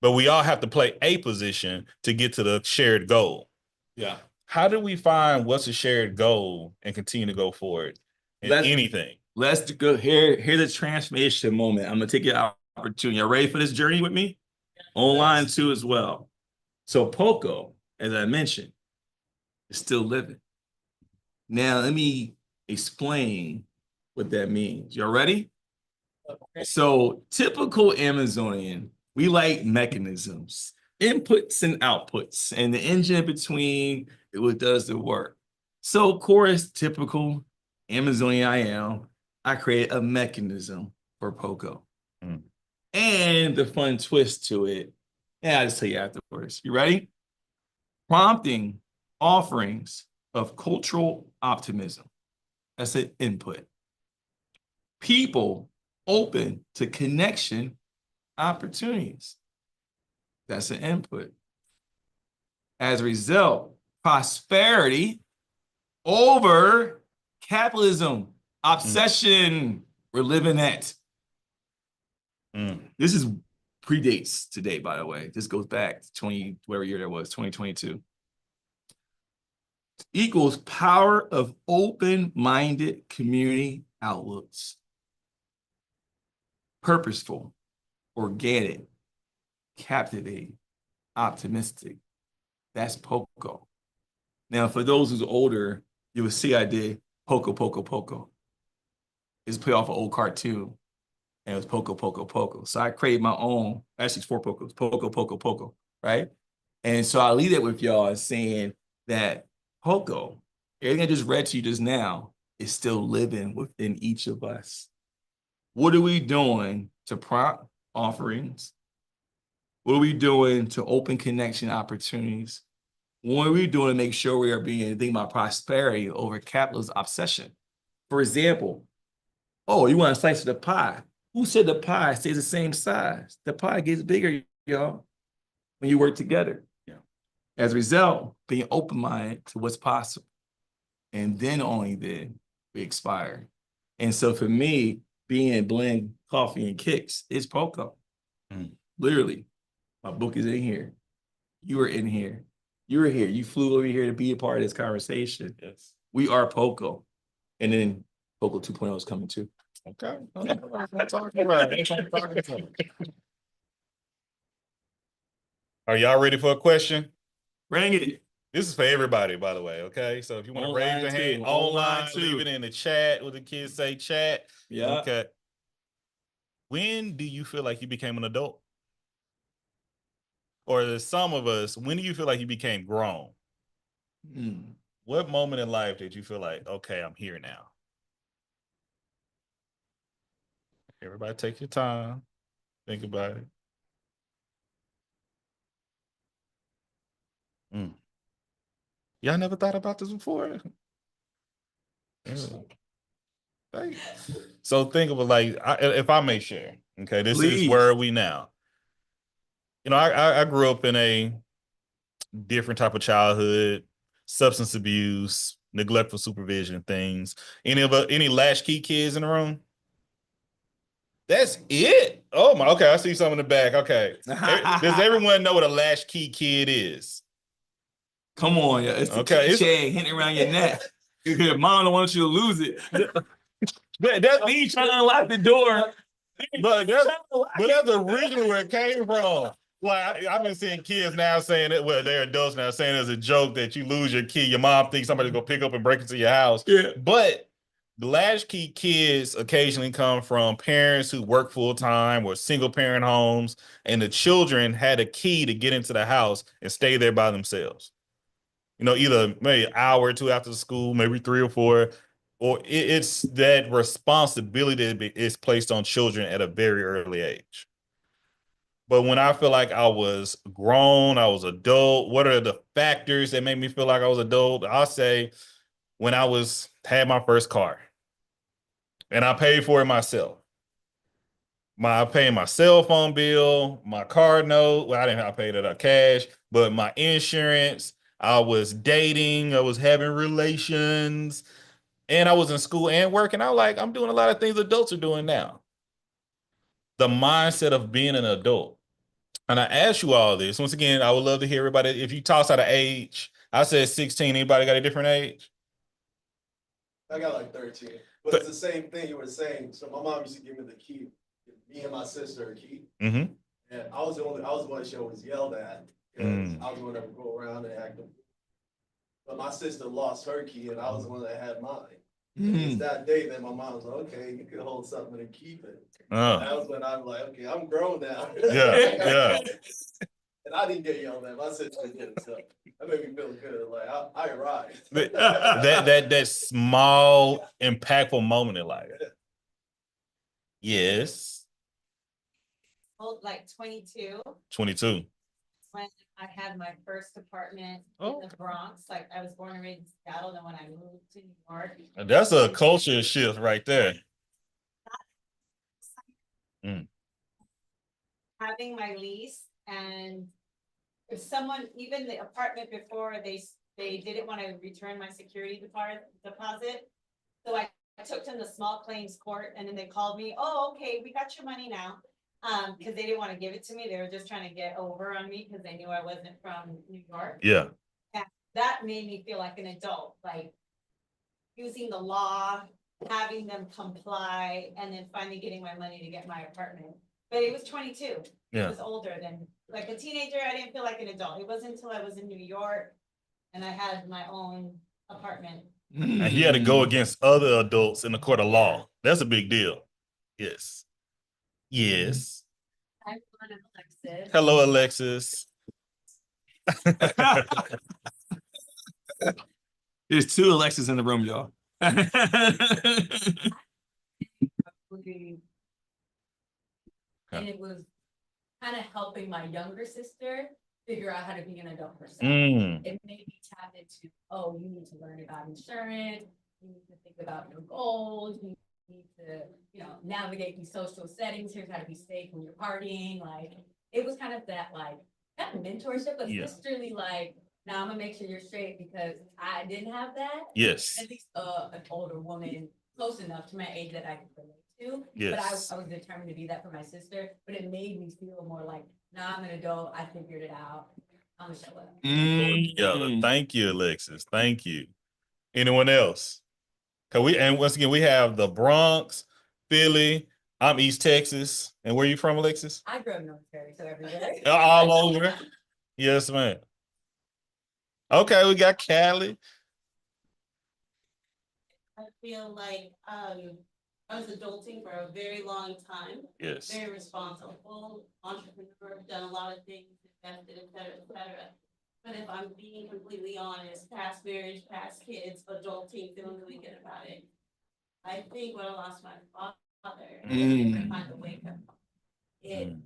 But we all have to play a position to get to the shared goal. Yeah. how do we find what's a shared goal and continue to go forward in anything? Let's go here. Here's a transformation moment. I'm gonna take your opportunity. Y'all ready for this journey with me? Online too as well. So Poco, as I mentioned, is still living. Now let me explain what that means. Y'all ready? So typical Amazonian, we like mechanisms, inputs and outputs, and the engine in between it what does the work. So of course, typical Amazonian I create a mechanism for Poco. Mm. And the fun twist to it, yeah, I'll just tell you afterwards. You ready? Prompting offerings of cultural optimism. That's an input. People open to connection opportunities. That's an input. As a result, prosperity over capitalism, obsession, we're living at. This is predates today, by the way. This goes back to 20, whatever year that was, 2022. Equals power of open-minded community outlooks. Purposeful, organic, captivating, optimistic. That's Poco. Now, for those who's older, you will see I did Poco, Poco, Poco. It's play off an old cartoon, and it was Poco, Poco, Poco. So I created my own, actually it's 4 Pocos, Poco, Poco, Poco, right? And so I'll leave that with y'all as saying that Poco, everything I just read to you just now, is still living within each of us. What are we doing to prompt offerings? What are we doing to open connection opportunities? What are we doing to make sure we are being thinking about prosperity over capitalist obsession? For example, oh, you want a slice of the pie. Who said the pie stays the same size? The pie gets bigger, y'all, when you work together. Yeah. As a result, being open-minded to what's possible. And then only then we expire. And so for me, being blend coffee and kicks is Poco. Literally, my book is in here. You are in here. You're here. You flew over here to be a part of this conversation. Yes. We are Poco. And then Poco 2.0 is coming too. Okay. I'm talking about. Are y'all ready for a question? Bring it. This is for everybody, by the way. Okay. So if you want to raise your hand online, leave it in the chat. What the kids say, chat. Yeah. Okay. When do you feel like you became an adult? Or some of us, when do you feel like you became grown? What moment in life did you feel like, okay, I'm here now? Everybody take your time. Think about it. Y'all never thought about this before? So think of it like, if I may share, okay, this is where are we now? You know, I grew up in a different type of childhood, substance abuse, neglectful supervision things. Any latchkey kids in the room? That's it? Oh my, okay, I see some in the back. Okay. Does everyone know what a latchkey kid is? Come on, yeah. It's the chain hitting around your neck. Your mom don't want you to lose it. That's me trying to unlock the door. But that's originally where it came from. Like I've been seeing kids now saying it, well, they're adults now saying as a joke that you lose your key, your mom thinks somebody's gonna pick up and break into your house. Yeah. But the latchkey kids occasionally come from parents who work full-time or single parent homes, and the children had a key to get into the house and stay there by themselves. You know, either maybe an hour or two after the school, maybe 3 or 4, or it's that responsibility that is placed on children at a very early age. But when I feel like I was grown, I was adult, what are the factors that made me feel like I was adult? I'll say when I had my first car and I paid for it myself. I paid my cell phone bill, my car note. Well, I paid it cash, but my insurance, I was dating, I was having relations, and I was in school and working. I'm doing a lot of things adults are doing now. The mindset of being an adult. And I ask you all this. Once again, I would love to hear everybody. If you toss out an age, I said 16. Anybody got a different age? I got like 13, but it's the same thing you were saying. So my mom used to give me the key, me and my sister a key. Mm-hmm. And I was the one she always yelled at, because I was the one that would go around and act. But my sister lost her key and I was the one that had mine. And it's that day that my mom was like, okay, you can hold something and keep it. That was when I'm like, okay, I'm grown now. Yeah. And I didn't get yelled at, my sister did, so that made me feel good, like, I arrived. That small, impactful moment in life. Yes. Old, like 22, 22. when I had my first apartment Oh. in the Bronx. Like I was born and raised in Seattle, and when I moved to New York. That's a culture shift right there. Having my lease, and if someone, even the apartment before, they didn't want to return my security deposit. So I took them to small claims court, and then they called me, oh, okay, we got your money now. Because they didn't want to give it to me. They were just trying to get over on me because they knew I wasn't from New York. Yeah. And that made me feel like an adult, like using the law, having them comply, and then finally getting my money to get my apartment. But it was 22. Yeah. It was older than, like a teenager. I didn't feel like an adult. It wasn't until I was in New York and I had my own apartment. And he had to go against other adults in the court of law. That's a big deal. Yes. Yes. I'm Alexis. Hello, Alexis. There's two Alexis in the room, y'all. And it was kind of helping my younger sister figure out how to be an adult herself. It made me tap into, oh, you need to learn about insurance, you need to think about your goals, you need to, navigate these social settings. Here's how to be safe when you're partying. Like, it was kind of that, like, not mentorship, but sisterly, like, now I'm gonna make sure you're straight, because I didn't have that. Yes. At least an older woman close enough to my age that I could relate to. Yes. But I was determined to be that for my sister. But it made me feel more like, nah, I'm an adult. I figured it out. I'm gonna show up. Together. Thank you, Alexis. Thank you. Anyone else? And once again, we have the Bronx, Philly. I'm East Texas. And where are you from, Alexis? I grew up military, so everywhere. All over. Yes, man. Okay, we got Cali. I feel like I was adulting for a very long time. Yes. Very responsible, entrepreneur, done a lot of things, invested, et cetera, et cetera. But if I'm being completely honest, past marriage, past kids, adulting, feeling really good about it. I think when I lost my father, different kind of wake up. It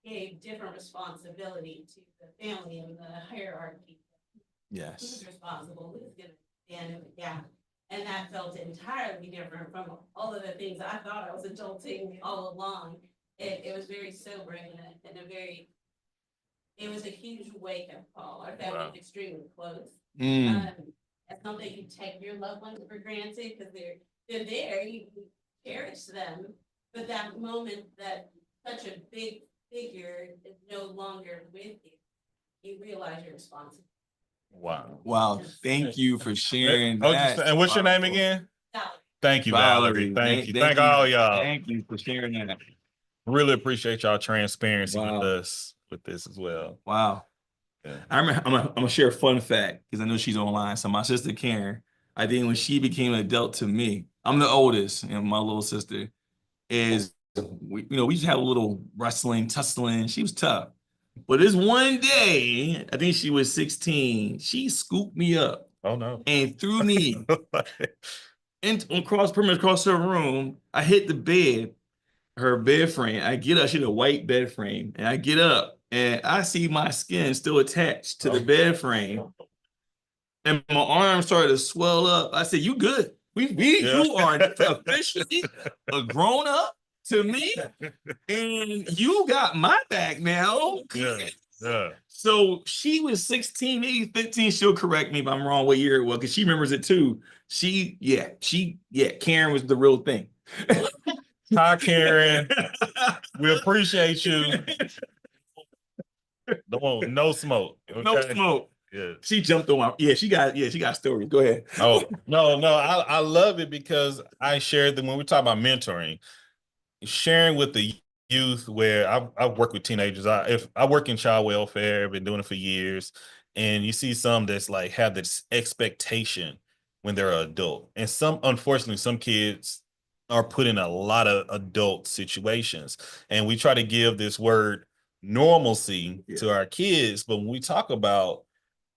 gave different responsibility to the family and the hierarchy. Yes. Who's responsible, who's gonna stand in the gap? And that felt entirely different from all of the things I thought I was adulting all along. It was very sobering and it was a huge wake up call. Our family was extremely close. It's not that you take your loved ones for granted because they're there, you cherish them. But that moment that such a big figure is no longer with you, you realize you're responsible. Wow. Thank you for sharing that. And what's your name again? Valerie. Thank you, Valerie. Thank you. Thank all y'all. Thank you for sharing that. Really appreciate y'all transparency with us with this as well. Wow. Yeah. I remember, I'm gonna share a fun fact because I know she's online. So my sister Karen, I think when she became an adult to me, I'm the oldest, and my little sister is, we used to have a little wrestling, tussling. She was tough. But this one day, I think she was 16, she scooped me up. Oh no. And threw me across her room. I hit the bed, her bed frame. I get up, she had a white bed frame, and I get up and I see my skin still attached to the bed frame. And my arm started to swell up. I said, you good. You are officially a grown up to me, and you got my back now. Yeah. So she was 16, maybe 15. She'll correct me if I'm wrong what year it was, because she remembers it too. Karen was the real thing. Hi, Karen. We appreciate you. No smoke. Okay? No smoke. Yeah. She jumped on she got stories. Go ahead. Oh, no, I love it because I shared them when we talk about mentoring, sharing with the youth where I work with teenagers. If I work in child welfare, I've been doing it for years, and you see some that's like have this expectation when they're an adult. And unfortunately, some kids are put in a lot of adult situations. And we try to give this word normalcy to our kids, but when we talk about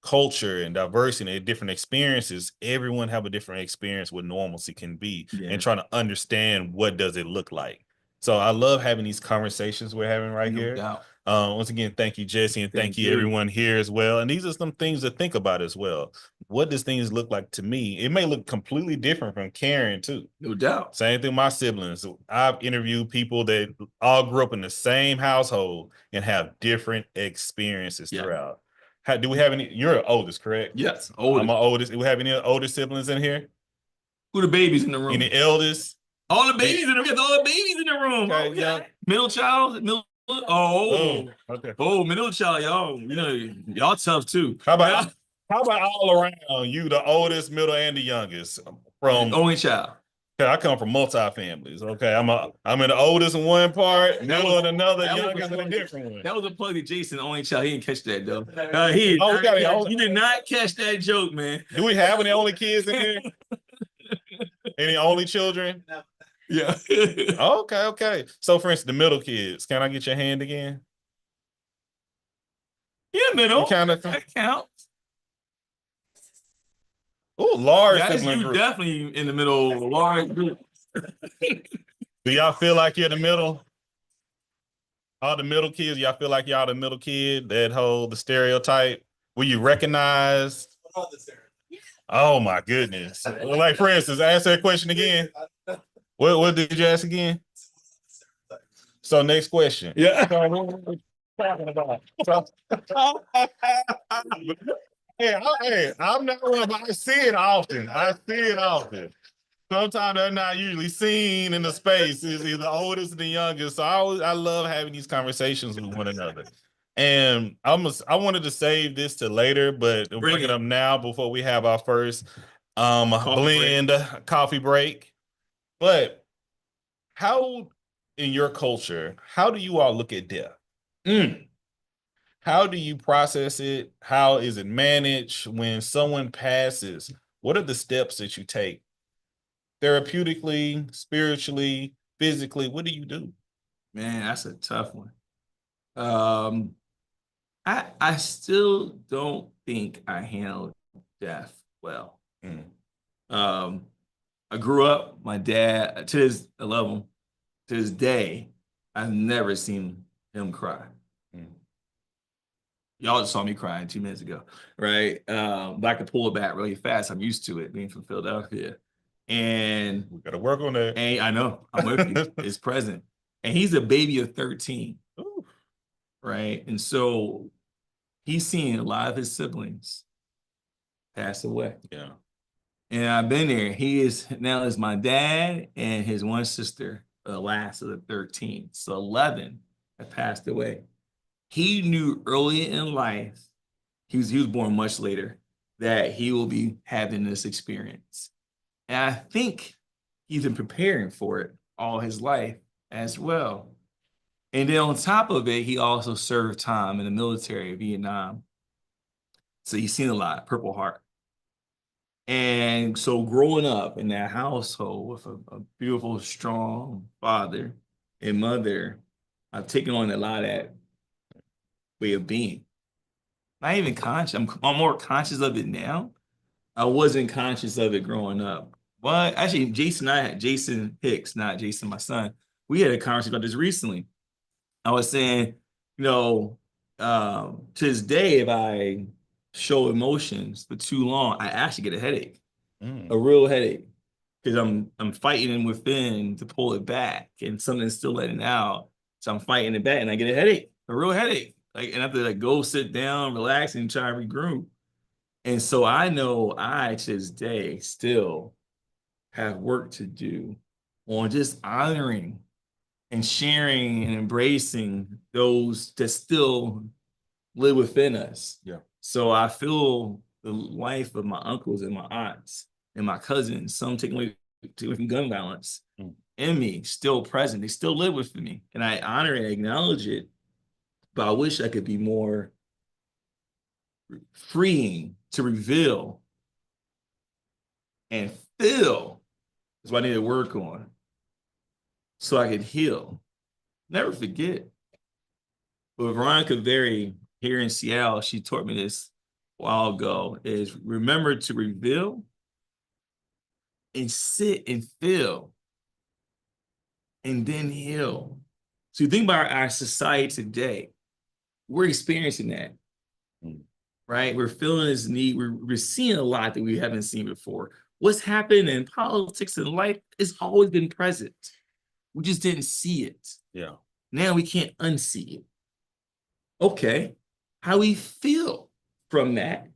culture and diversity and different experiences, everyone have a different experience what normalcy can be, and trying to understand what does it look like. So I love having these conversations we're having right here. Doubt. Once again, thank you, Jesse, and thank you you. everyone here as well. And these are some things to think about as well. What does things look like to me? It may look completely different from Karen too. No doubt. Same thing with my siblings. I've interviewed people that all grew up in the same household and have different experiences throughout. Do we have any? You're the oldest, correct? Yes. I'm my oldest. Do we have any older siblings in here? Who the babies in the room? Any eldest? All the babies in the room. All the babies in the room. Okay, yeah. Middle child. Okay. Oh, middle child, y'all. You know, y'all tough too. How about all around? You the oldest, middle, and the youngest. From only child. Okay, I come from multi-families. Okay, I'm in the oldest in one part, middle in another, youngest in a different one. That was a plug to Jason, only child. He didn't catch that though. You did not catch that joke, man. Do we have any only kids in here? Any only children? Yeah. Okay. So for instance, the middle kids, can I get your hand again? Yeah, middle. That counts. Oh, large That's sibling you group. definitely in the middle. Large group. Do y'all feel like you're the middle? All the middle kids, y'all feel like y'all the middle kid that hold the stereotype? Will you recognize? Oh my goodness. Like for instance, ask that question again. What did you ask again? So next question. Yeah. So what were we talking about? Hey, I'm not one, but I see it often. Sometimes they're not usually seen in the space. It's either the oldest or the youngest. So I love having these conversations with one another. And I wanted to save this to later, but I'm bringing it up now before we have our first coffee break. But how, in your culture, how do you all look at death? How do you process it? How is it managed when someone passes? What are the steps that you take? Therapeutically, spiritually, physically, what do you do? Man, that's a tough one. I still don't think I handled death well. I grew up, my dad, I love him. To this day, I've never seen him cry. Y'all just saw me crying 2 minutes ago, right? But I could pull it back really fast. I'm used to it being from Philadelphia. And we gotta work on that. And I know, I'm with you. It's present. And he's a baby of 13. Ooh. Right? And so he's seen a lot of his siblings pass away. Yeah. And I've been there. He is my dad and his one sister, the last of the 13. So 11 have passed away. He knew early in life, he was born much later, that he will be having this experience. And I think he's been preparing for it all his life as well. And then on top of it, he also served time in the military, Vietnam. So he's seen a lot, Purple Heart. And so growing up in that household with a beautiful, strong father and mother, I've taken on a lot of that way of being. Not even conscious. I'm more conscious of it now. I wasn't conscious of it growing up. Well, actually, Jason Hicks, not Jason, my son, we had a conversation about this recently. I was saying, to this day, if I show emotions for too long, I actually get a headache, a real headache, because I'm fighting within to pull it back, and something's still letting out. So I'm fighting it back, and I get a headache, a real headache. And I have to go sit down, relax, and try to regroup. And so I know I, to this day, still have work to do on just honoring and sharing and embracing those that still live within us. Yeah. So I feel the life of my uncles and my aunts and my cousins, some taken away from gun violence, in me, still present. They still live with me. And I honor and acknowledge it, but I wish I could be more freeing to reveal and feel. That's what I need to work on so I could heal. Never forget. But Veronica Berry here in Seattle, she taught me this a while ago, is remember to reveal and sit and feel and then heal. So you think about our society today, we're experiencing that, right? We're feeling this need. We're seeing a lot that we haven't seen before. What's happened in politics and life has always been present. We just didn't see it. Yeah. Now we can't unsee it. Okay, how we feel from that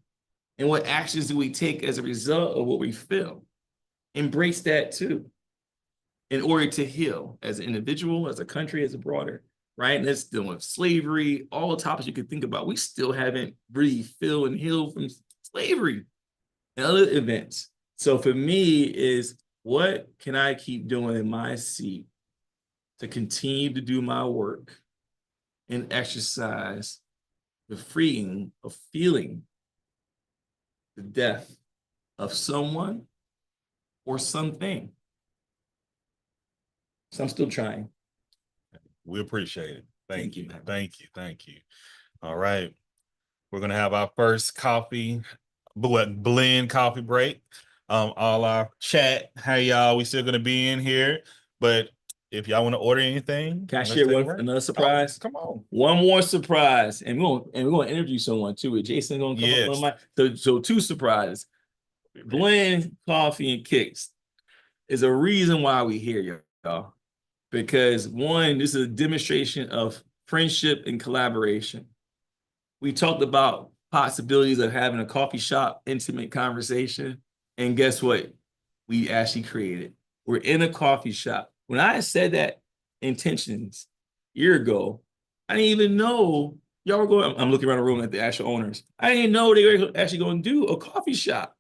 and what actions do we take as a result of what we feel? Embrace that too, in order to heal as an individual, as a country, as a broader, right? And that's dealing with slavery, all the topics you could think about. We still haven't really feel and healed from slavery and other events. So for me is, what can I keep doing in my seat to continue to do my work and exercise the freeing of feeling the death of someone or something? So I'm still trying. We appreciate it. Thank you. man. Thank you. Thank you. All right. We're going to have our first blend coffee break. All our chat. Hey, y'all, we still going to be in here. But if y'all want to order anything, Can I let's share take a one break. another surprise? Oh, come on. One more surprise, and we're gonna interview someone too. Jason gonna come up with so two surprises. Blend Coffee and Kicks is a reason why we here, y'all. Because one, this is a demonstration of friendship and collaboration. We talked about possibilities of having a coffee shop, intimate conversation. And guess what? We actually created. We're in a coffee shop. When I said that intentions a year ago, I didn't even know y'all were going. I'm looking around the room at the actual owners. I didn't know they were actually going to do a coffee shop.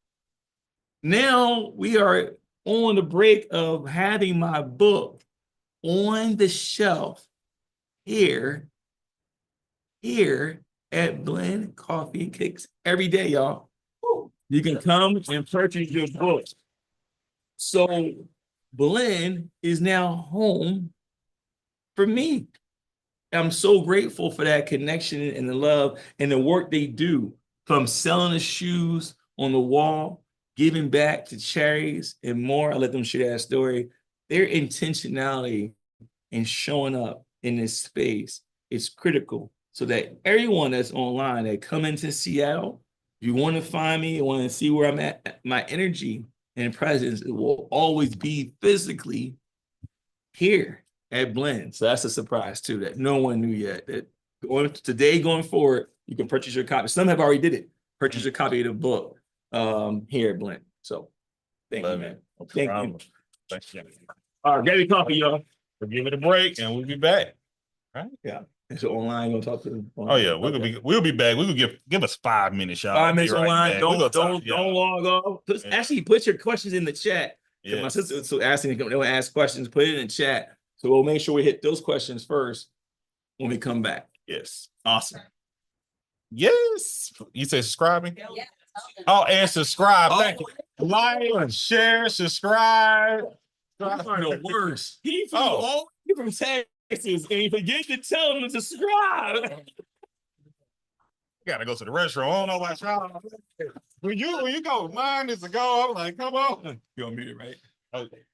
Now we are on the break of having my book on the shelf here at Blend Coffee and Kicks every day, y'all. You can come and purchase your book. So Blend is now home for me. I'm so grateful for that connection and the love and the work they do, from selling the shoes on the wall, giving back to charities and more. I let them share that story. Their intentionality in showing up in this space is critical, so that everyone that's online that come into Seattle, you want to find me, you want to see where I'm at, my energy and presence, it will always be physically here at Blend. So that's a surprise too, that no one knew yet. That going forward, you can purchase your copy. Some have already did it. Purchase your copy of the book here at Blend. So thank you, man. Thank you. Thank you. All right, grab your coffee, y'all. We'll give it a break and we'll be back. Right? Yeah. And so online, you'll talk to them. Oh yeah, we'll be back. We will give us 5 minutes, y'all. 5 minutes Be right online. back. Don't log off. Actually, put your questions in the chat. Yeah. My sister was asking, they want to ask questions, put it in the chat. So we'll make sure we hit those questions first when we come back. Yes. Awesome. Yes. You say subscribing? Yeah. Oh, and subscribe. Thank you. Like, share, subscribe. You are the worst. He from Texas, and you forget to tell him to subscribe. Gotta go to the restaurant. I don't know about y'all. When you go, mine is to go. I'm like, come on. You on mute, right? Okay.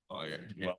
Oh yeah.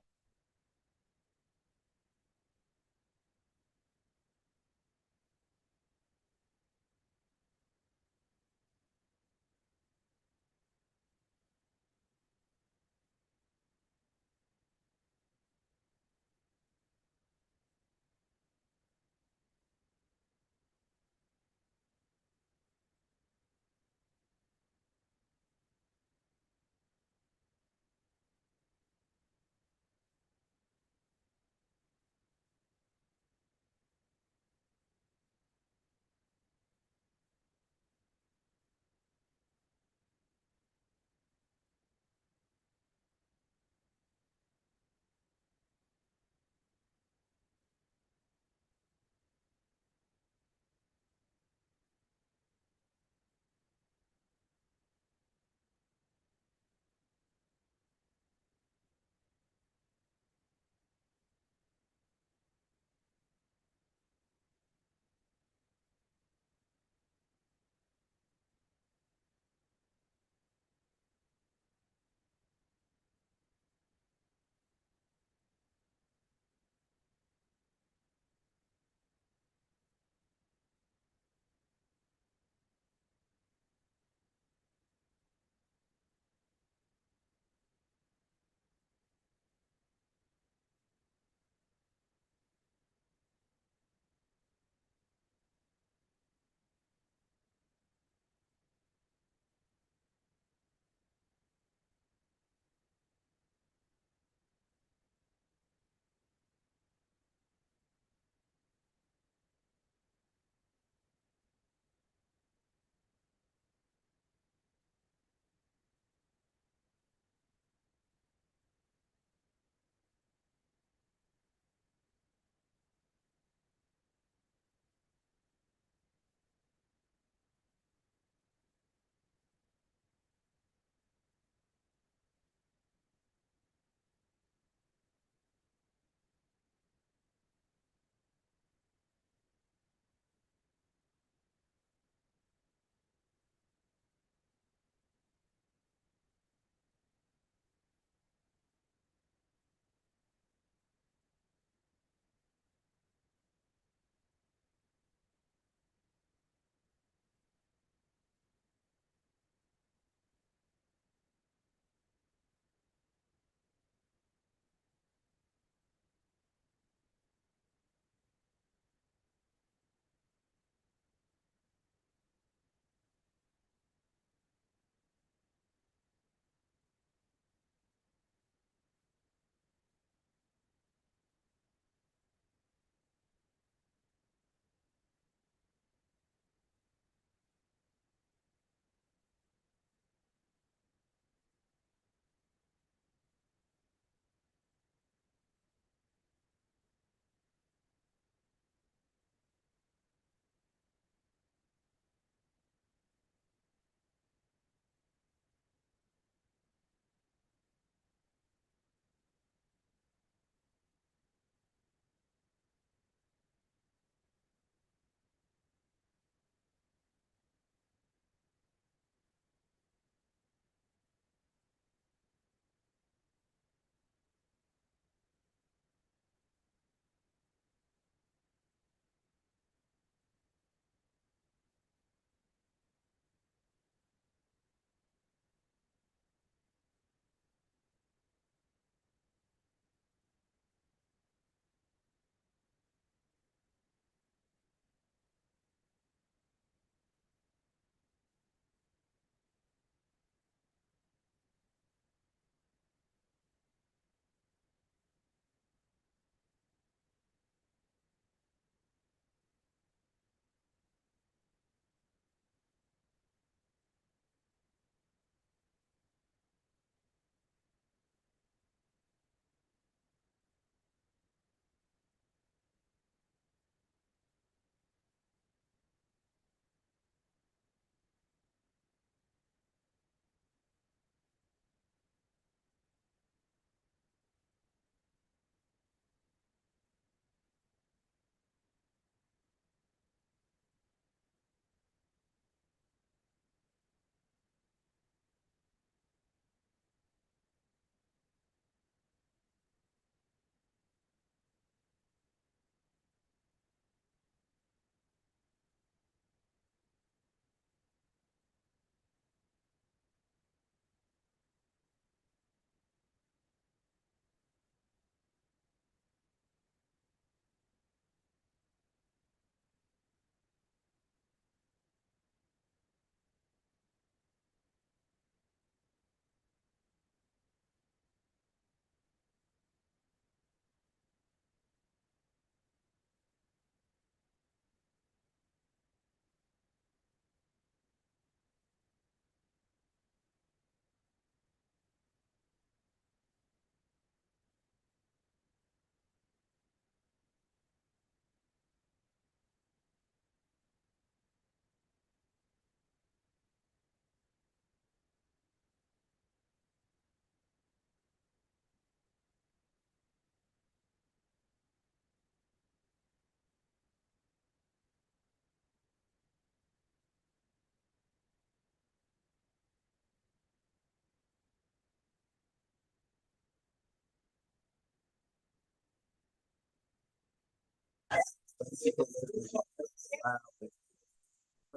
Turn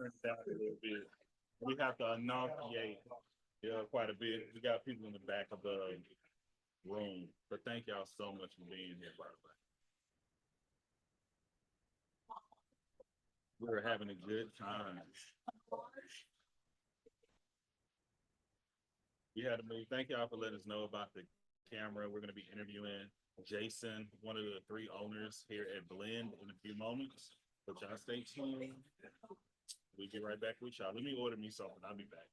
it down a little bit. We have to enunciate quite a bit. We got people in the back of the room, but thank y'all so much for being here, by the way. We're having a good time. We had to move. Thank y'all for letting us know about the camera. We're going to be interviewing Jason, one of the 3 owners here at Blend, in a few moments. But y'all stay tuned. We get right back with y'all. Let me order me something. I'll be back.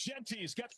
Gentie's got.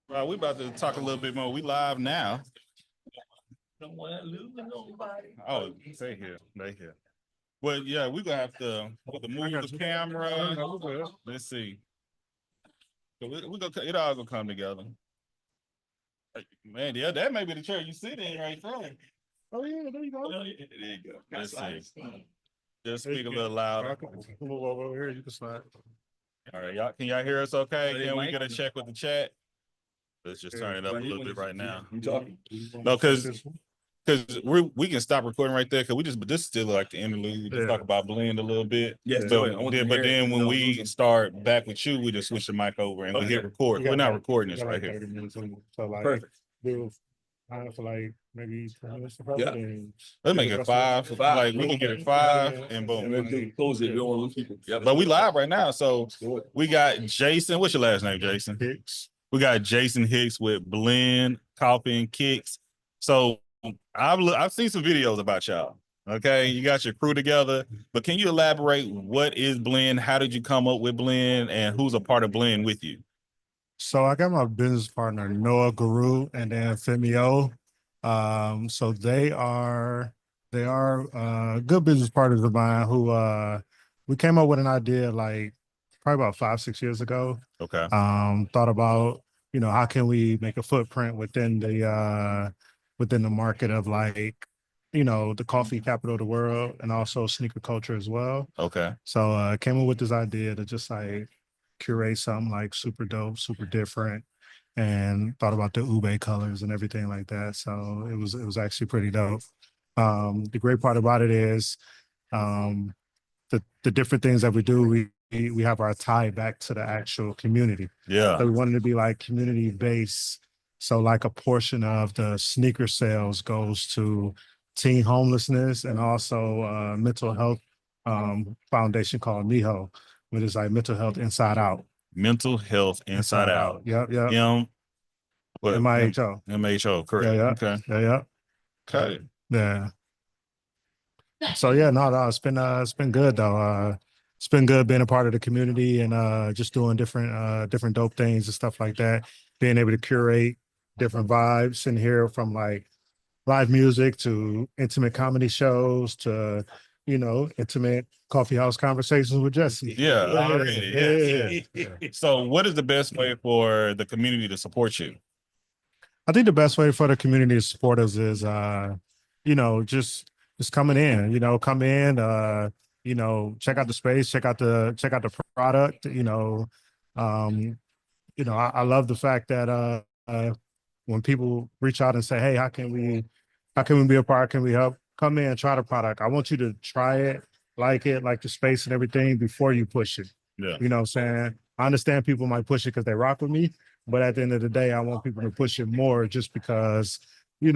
Well, we about to talk a little bit more. We live now. Don't want to lose nobody. Oh, they here. They here. Well, yeah, we're gonna have to move the camera. Let's see. So we gonna it all gonna come together. Man, yeah, that may be the chair you sit in right there. Oh yeah, there you go. Oh, yeah, there you go. Let's see. Just speak a little louder. Move over here. You can slide. All right, y'all. Can y'all hear us okay? Can we get a check with the chat? Let's just turn it up a little bit right now. You talking? No, because we can stop recording right there because but this is still like the interlude. Just talk about Blend a little bit. Yes, but then when we start back with you, we just switch the mic over and we hit record. We're not recording this right here. So like, Perfect. do for like maybe 10 minutes. Yeah. Let's make it 5. Like we can get it 5 and boom. And then close it. We don't want to lose people. Yeah, But we live right now, so we got Jason. What's your last name, Jason? Hicks. We got Jason Hicks with Blend Coffee and Kicks. So I've seen some videos about y'all. Okay, you got your crew together, but can you elaborate what is Blend? How did you come up with Blend, and who's a part of Blend with you? So I got my business partner Noah Guru and then Femio. So they are good business partners of mine who we came up with an idea like probably about 5-6 years ago. Okay. Thought about, how can we make a footprint within the market of like, the coffee capital of the world and also sneaker culture as well. Okay. So came up with this idea to just like curate something like super dope, super different, and thought about the ube colors and everything like that. So it was actually pretty dope. The great part about it is the different things that we do, we have our tie back to the actual community. Yeah. So we wanted to be like community based. So like a portion of the sneaker sales goes to teen homelessness and also mental health foundation called MIHO, which is like mental health inside out. Mental health inside out. Yep. MIHO. MIHO, correct. Yeah. Okay. Yeah. Okay. Yeah. So yeah, no, it's been good though. It's been good being a part of the community and just doing different dope things and stuff like that. Being able to curate different vibes in here from like live music to intimate comedy shows to intimate coffee house conversations with Jesse. Yeah, already. Yeah. So what is the best way for the community to support you? I think the best way for the community to support us is just coming in, come in, check out the space, check out the product, um, I love the fact that when people reach out and say, "Hey, how can we be a part? Can we help?" Come in, try the product. I want you to try it, like the space and everything before you push it. Yeah. You know what I'm saying? I understand people might push it because they rock with me, but at the end of the day, I want people to push it more just because, they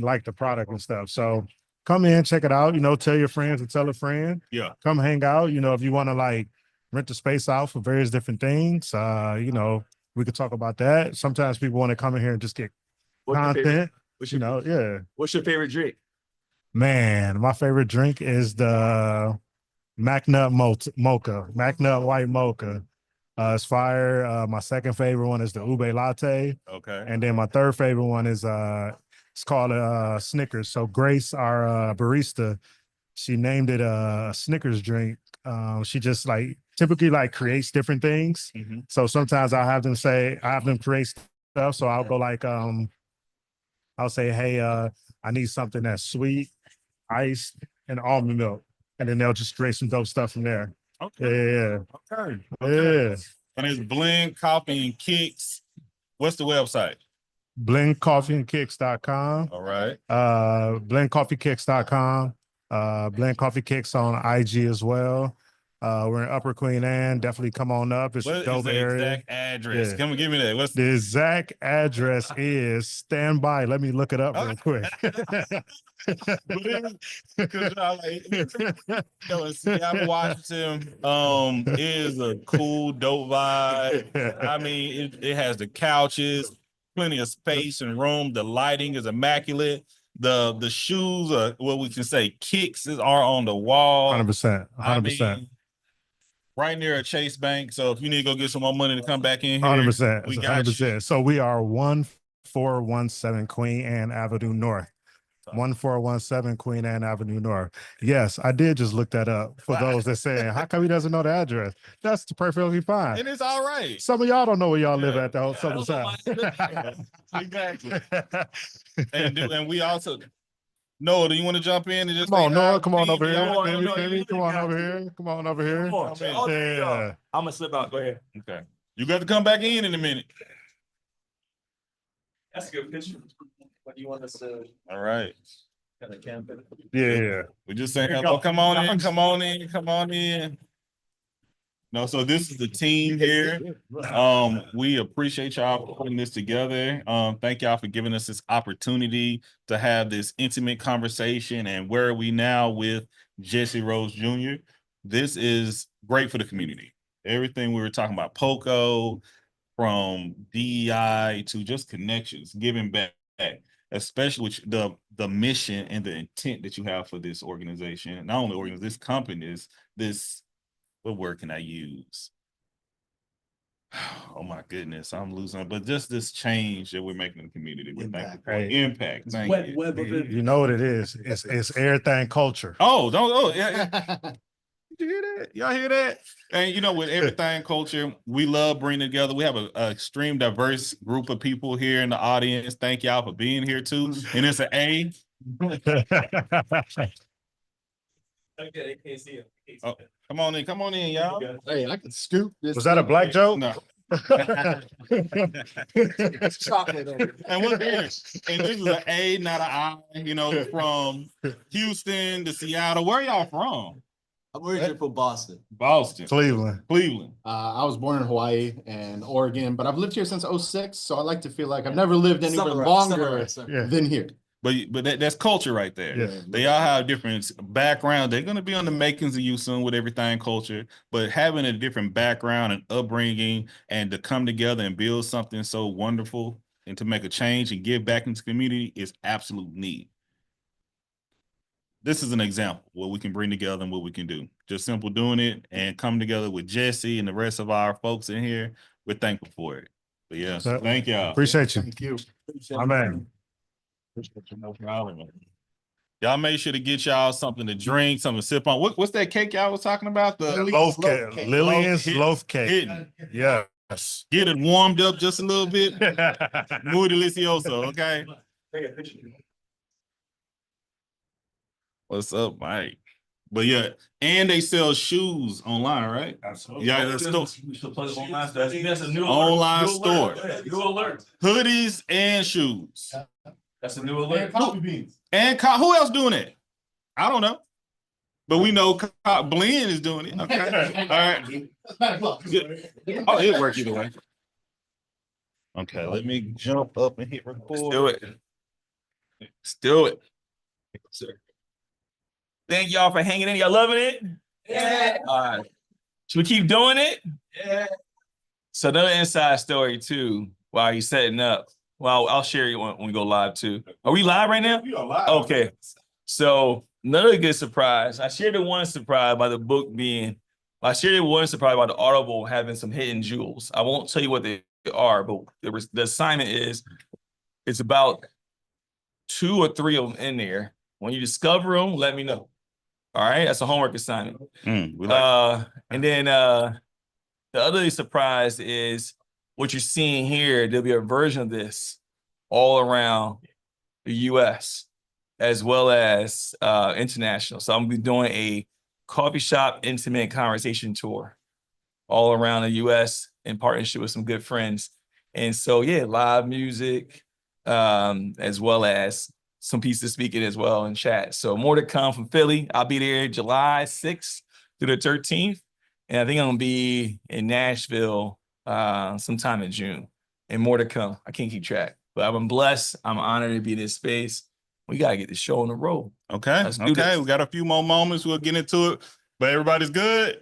like the product and stuff. So come in, check it out, tell your friends and tell a friend. Yeah. Come hang out. If you want to like rent the space out for various different things, we could talk about that. Sometimes people want to come in here and just get content. Yeah. What's your favorite drink? Man, my favorite drink is the Mocha, Macnut White Mocha. It's fire. My second favorite one is the Ube Latte. Okay. And then my third favorite one is it's called Snickers. So Grace, our barista, she named it a Snickers drink. She just like typically like creates different things. Mhm. So sometimes I have them create stuff. So I'll go like I'll say, hey, I need something that's sweet, iced, and almond milk. And then they'll just create some dope stuff from there. Okay. Yeah. Okay. Yeah. And it's Blend Coffee and Kicks. What's the website? blendcoffeeandkicks.com. All right. blendcoffeekicks.com. Blend Coffee Kicks on IG as well. We're in Upper Queen Anne. Definitely come on up. It's What a is dope the area. exact address? Yeah. Come and give me that. What's The exact address is stand by. Let me look it up real quick. Because in Seattle, Washington, is a cool, dope vibe. I mean, it has the couches, plenty of space and room. The lighting is immaculate. The shoes are what we can say kicks are on the wall. 100%. I 100%. mean, right near a Chase Bank. So if you need to go get some more money to come back in here, 100%. we got 100%. you. So we are 1417 Queen Anne Avenue North. 1417 Queen Anne Avenue North. Yes, I did just look that up for those that saying, how come he doesn't know the address? That's perfectly fine. And it's all right. Some of y'all don't know where y'all live Yeah. at though. Some I of the don't time. Exactly. And we also Noah, do you want to jump in and just Come on, say Noah, hi? come on over here. Come on, Baby, no, baby, you come on got over it. here. Come on over here. Come on, Yeah. I'm gonna slip out. Go ahead. Okay. You got to come back in a minute. That's a good picture. What do you want us to All right. kind of camp it? Yeah. We just saying hello. Come on in. Come on in. Come on in. No, so this is the team here. We appreciate y'all for putting this together. Thank y'all for giving us this opportunity to have this intimate conversation. And where are we now with Jesse Rhodes Jr.? This is great for the community. Everything we were talking about, POCO, from DEI to just connections, giving back, especially with the mission and the intent that you have for this organization. Not only organization, this company, this. What word can I use? Oh my goodness, I'm losing. But just this change that we're making in the community. We're thankful for impact. Thank you. You know what it is. It's everything culture. Yeah. Did you hear that? Y'all hear that? And with everything culture, we love bringing together. We have a extreme diverse group of people here in the audience. Thank y'all for being here too. And it's an A. Okay, can't see it. Oh, come on in, y'all. Hey, I can scoop this. Was that a black joke? No. It's chocolate over here. And what and this is an A, not an I, from Houston to Seattle. Where y'all from? I'm originally from Boston. Boston. Cleveland. I was born in Hawaii and Oregon, but I've lived here since '06, so I like to feel like I've never lived anywhere longer than here. But that's culture right there. Yeah. They all have different background. They're going to be on the makings of you soon with everything culture, but having a different background and upbringing and to come together and build something so wonderful and to make a change and give back into the community is absolute need. this is an example what we can bring together and what we can do. Just simple doing it and come together with Jesse and the rest of our folks in here. We're thankful for it. But yeah, thank y'all. Appreciate you. Thank you. My man. No problem. Y'all make sure to get y'all something to drink, something to sip on. What's that cake y'all was talking about? The Loaf cake. Lillian's loaf cake. Hidden. Yes. Get it warmed up just a little bit. Muy delicioso, okay? What's up, Mike? But yeah, and they sell shoes online, right? Absolutely. Yeah, that's still We still play online store. That's a new online alert. store. New alert. Hoodies and shoes. That's a new alert. Coffee beans. And who else doing it? I don't know. But we know Blend is doing it. Okay. All right. Oh, it worked either way. Okay, let me jump up and hit record. Let's do it. Let's do it. Sir. Thank y'all for hanging in. Y'all loving it? Yeah. All right. Should we keep doing it? Yeah. So another inside story too, while you're setting up. Well, I'll share it when we go live too. Are we live right now? We are live. Okay. So another good surprise. I shared the one surprise by the book being, I shared the one surprise about the Audible having some hidden jewels. I won't tell you what they are, but the assignment is, it's about 2 or 3 of them in there. When you discover them, let me know. All right, that's a homework assignment. We like And then the other surprise is what you're seeing here. There'll be a version of this all around the US as well as international. So I'm gonna be doing a coffee shop intimate conversation tour all around the US in partnership with some good friends. And so yeah, live music, as well as some pieces speaking as well in chat. So more to come from Philly. I'll be there July 6th through the 13th. And I think I'm gonna be in Nashville sometime in June. And more to come. I can't keep track. But I've been blessed. I'm honored to be in this space. We gotta get the show on the road. Okay. Let's do this. We got a few more moments. We'll get into it. But everybody's good?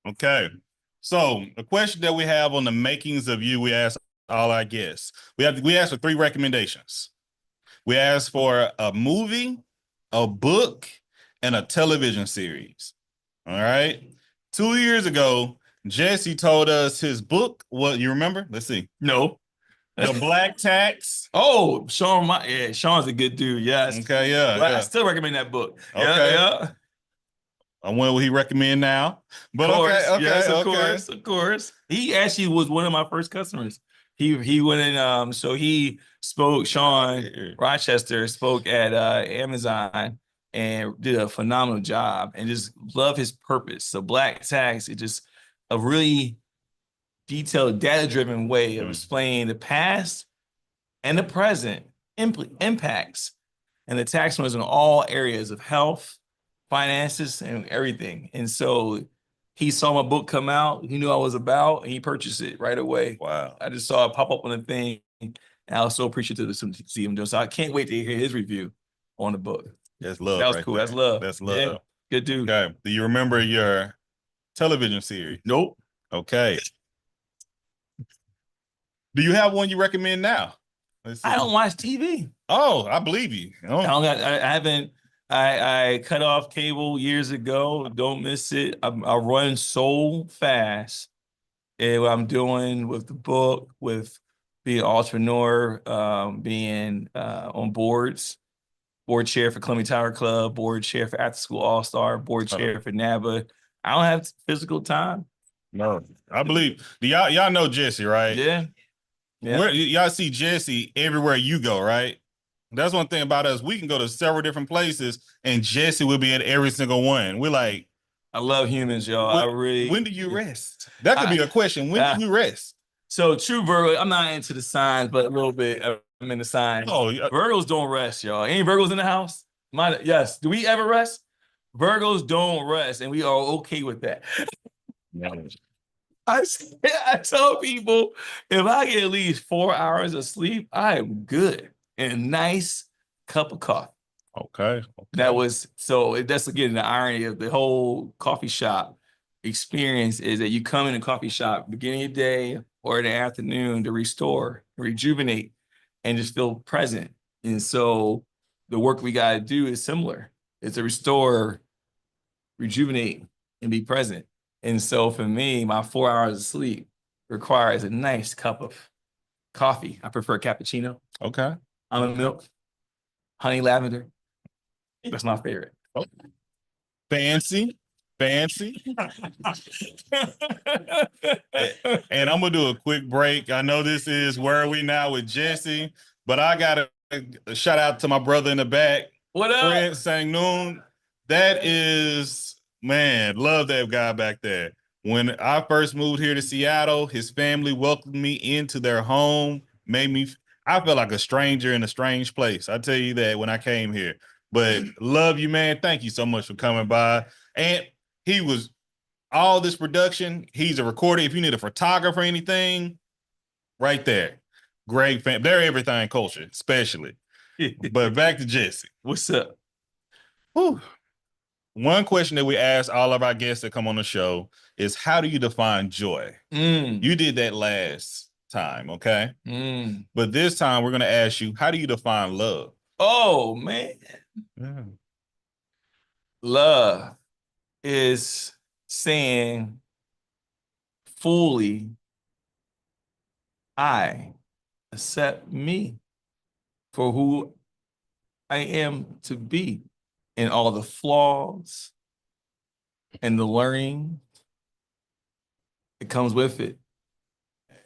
Okay. So the question that we have on the makings of you, we ask all our guests. We asked for 3 recommendations. We asked for a movie, a book, and a television series. All right. 2 years ago, Jesse told us his book. What, you remember? Let's see. No. The Black Tax. Oh, Sean's a good dude. Yes. Okay, yeah. But I still recommend that book. Okay. Yeah. And what would he recommend now? But Of course, okay, yes, of okay. course. He actually was one of my first customers. He went in, so he spoke, Sean Rochester spoke at Amazon and did a phenomenal job and just love his purpose. So Black Tax, it just a really detailed, data-driven way of explaining the past and the present impacts and the tax was in all areas of health, finances, and everything. And so he saw my book come out. He knew I was about, and he purchased it right away. Wow. I just saw it pop up on the thing, and I was so appreciative to see him do. So I can't wait to hear his review on the book. That's love. That was right cool. there. That's love. That's love. Yeah. Good dude. Okay. Do you remember your television series? Nope. Okay. Do you have one you recommend now? Let's see. I don't watch TV. Oh, I believe you. Oh. I haven't. I cut off cable years ago. Don't miss it. I run so fast. And what I'm doing with the book, with being an entrepreneur, being on boards, board chair for Columbia Tower Club, board chair for After School All Star, board chair for NABA. I don't have physical time. No, I believe. Do y'all know Jesse, right? Yeah. Yeah. Y'all see Jesse everywhere you go, right? That's one thing about us. We can go to several different places and Jesse will be at every single one. We're like, I love humans, y'all. When do you rest? That could be a question. When do you rest? So true Virgo, I'm not into the signs, but a little bit. I'm in the signs. Oh, yeah. Virgos don't rest, y'all. Any Virgos in the house? Yes. Do we ever rest? Virgos don't rest, and we are okay with that. I tell people, if I get at least 4 hours of sleep, I am good. And a nice cup of coffee. Okay. That's again the irony of the whole coffee shop experience is that you come in a coffee shop beginning of the day or in the afternoon to restore, rejuvenate, and just feel present. And so the work we got to do is similar. is to restore, rejuvenate, and be present. And so for me, my 4 hours of sleep requires a nice cup of coffee. I prefer cappuccino, Okay. almond milk, honey lavender. That's my favorite. Oh. Fancy. Fancy. And I'm gonna do a quick break. I know this is Where Are We Now with Jesse, but I gotta shout out to my brother in the back. What up? Fred Sang-Noon. That is, man, love that guy back there. When I first moved here to Seattle, his family welcomed me into their home, I felt like a stranger in a strange place. I tell you that when I came here. But love you, man. Thank you so much for coming by. And he was all this production. He's a recorder. If you need a photographer or anything, right there. Great fan. They're everything culture, especially. But back to Jesse. What's up? Whew. One question that we ask all of our guests that come on the show is, how do you define joy? You did that last time, okay? But this time we're going to ask you, how do you define love? Oh, man. Yeah. Love is saying fully, I accept me for who I am to be, and all the flaws and the learning that comes with it.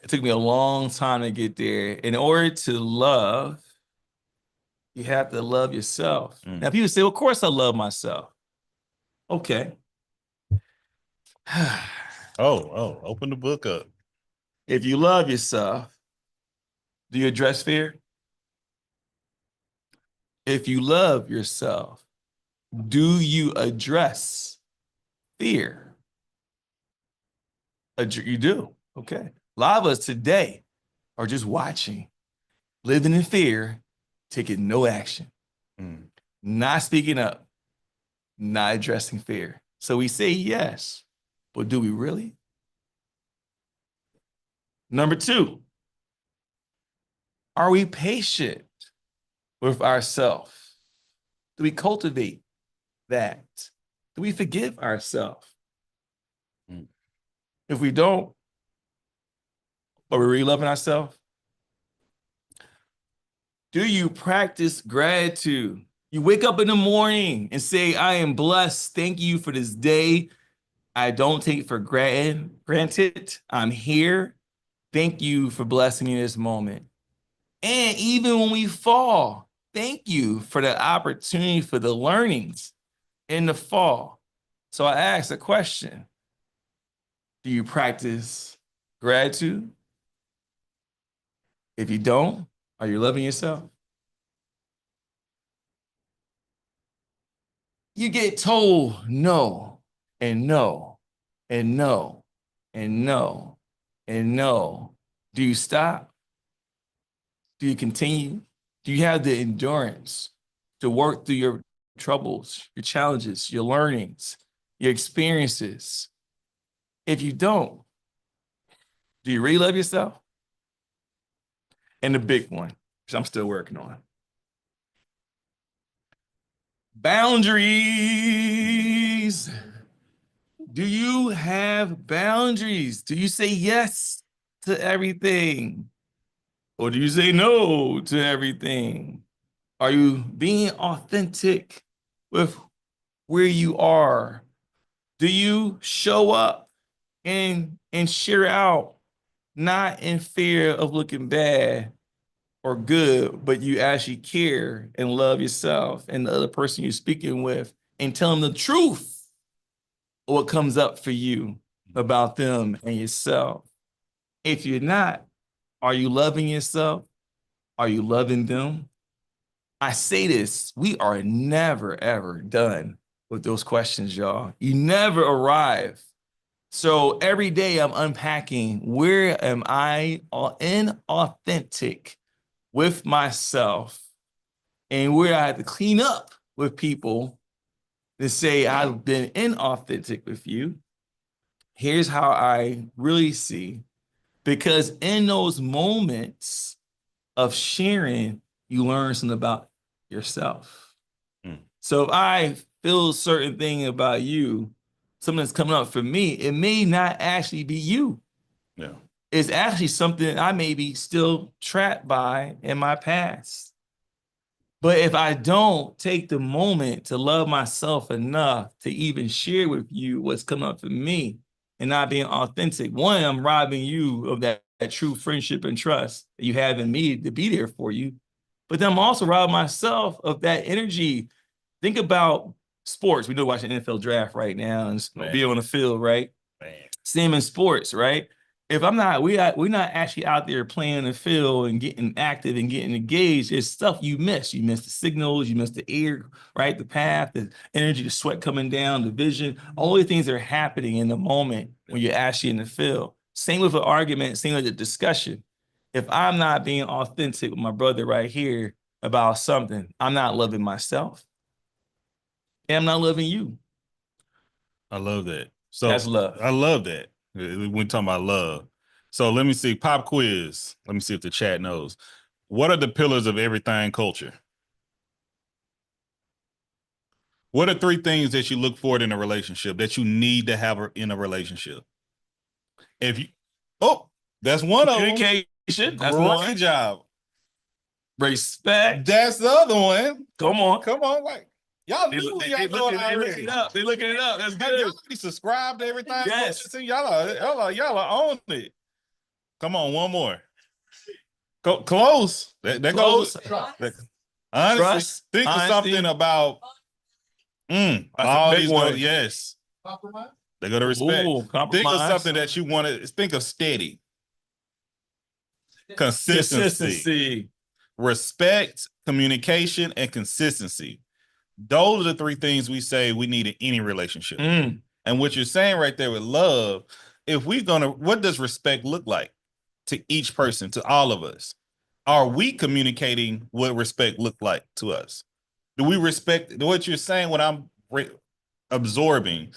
It took me a long time to get there. In order to love, you have to love yourself. Now, people say, well, of course I love myself. Okay. Open the book up. If you love yourself, do you address fear? If you love yourself, do you address fear? You do. Okay. A lot of us today are just watching, living in fear, taking no action, not speaking up, not addressing fear. So we say yes, but do we really? Number 2, are we patient with ourselves? Do we cultivate that? Do we forgive ourselves? If we don't, are we really loving ourselves? Do you practice gratitude? You wake up in the morning and say, I am blessed. Thank you for this day. I don't take it for granted. I'm here. Thank you for blessing me in this moment. And even when we fall, thank you for the opportunity for the learnings in the fall. So I asked a question. Do you practice gratitude? If you don't, are you loving yourself? You get told no, and no, and no, and no, and no. Do you stop? Do you continue? Do you have the endurance to work through your troubles, your challenges, your learnings, your experiences? If you don't, do you really love yourself? And the big one, which I'm still working on. Boundaries. Do you have boundaries? Do you say yes to everything? Or do you say no to everything? Are you being authentic with where you are? Do you show up and share out, not in fear of looking bad or good, but you actually care and love yourself and the other person you're speaking with, and tell them the truth of what comes up for you about them and yourself? If you're not, are you loving yourself? Are you loving them? I say this, we are never, ever done with those questions, y'all. You never arrive. So every day I'm unpacking, where am I inauthentic with myself, and where I have to clean up with people to say, I've been inauthentic with you. Here's how I really see. Because in those moments of sharing, you learn something about yourself. So if I feel a certain thing about you, something that's coming up for me, it may not actually be you. Yeah. It's actually something I may be still trapped by in my past. But if I don't take the moment to love myself enough to even share with you what's coming up for me and not being authentic, one, I'm robbing you of that true friendship and trust that you have in me to be there for you. But then I'm also robbing myself of that energy. Think about sports. We know watching NFL draft right now and be on the field, right? Man. Same in sports, right? If I'm not, we're not actually out there playing the field and getting active and getting engaged. It's stuff you miss. You miss the signals, you miss the air, right? The path, the energy, the sweat coming down, the vision, all the things that are happening in the moment when you're actually in the field. Same with an argument, same with a discussion. If I'm not being authentic with my brother right here about something, I'm not loving myself. And I'm not loving you. I love that. So that's love. I love that. We're talking about love. So let me see. Pop quiz. Let me see if the chat knows. What are the pillars of everything culture? What are 3 things that you look for in a relationship that you need to have in a relationship? If you, that's one of them. Communication. That's Great one. job. Respect. That's the other one. Come on. Like y'all knew y'all looking it up. They looking it up. That's good. Y'all already subscribed to everything. Yes. Y'all are on it. Come on, one more. Close. That Close. goes. Honestly, Trust, think honesty. of something about. All these ones. Yes. Compromise? They go to respect. Ooh, Think of something that you want to think of steady. Consistency. Respect, communication, and consistency. Those are the 3 things we say we need in any relationship. And what you're saying right there with love, what does respect look like to each person, to all of us? Are we communicating what respect look like to us? Do we respect what you're saying, what I'm absorbing?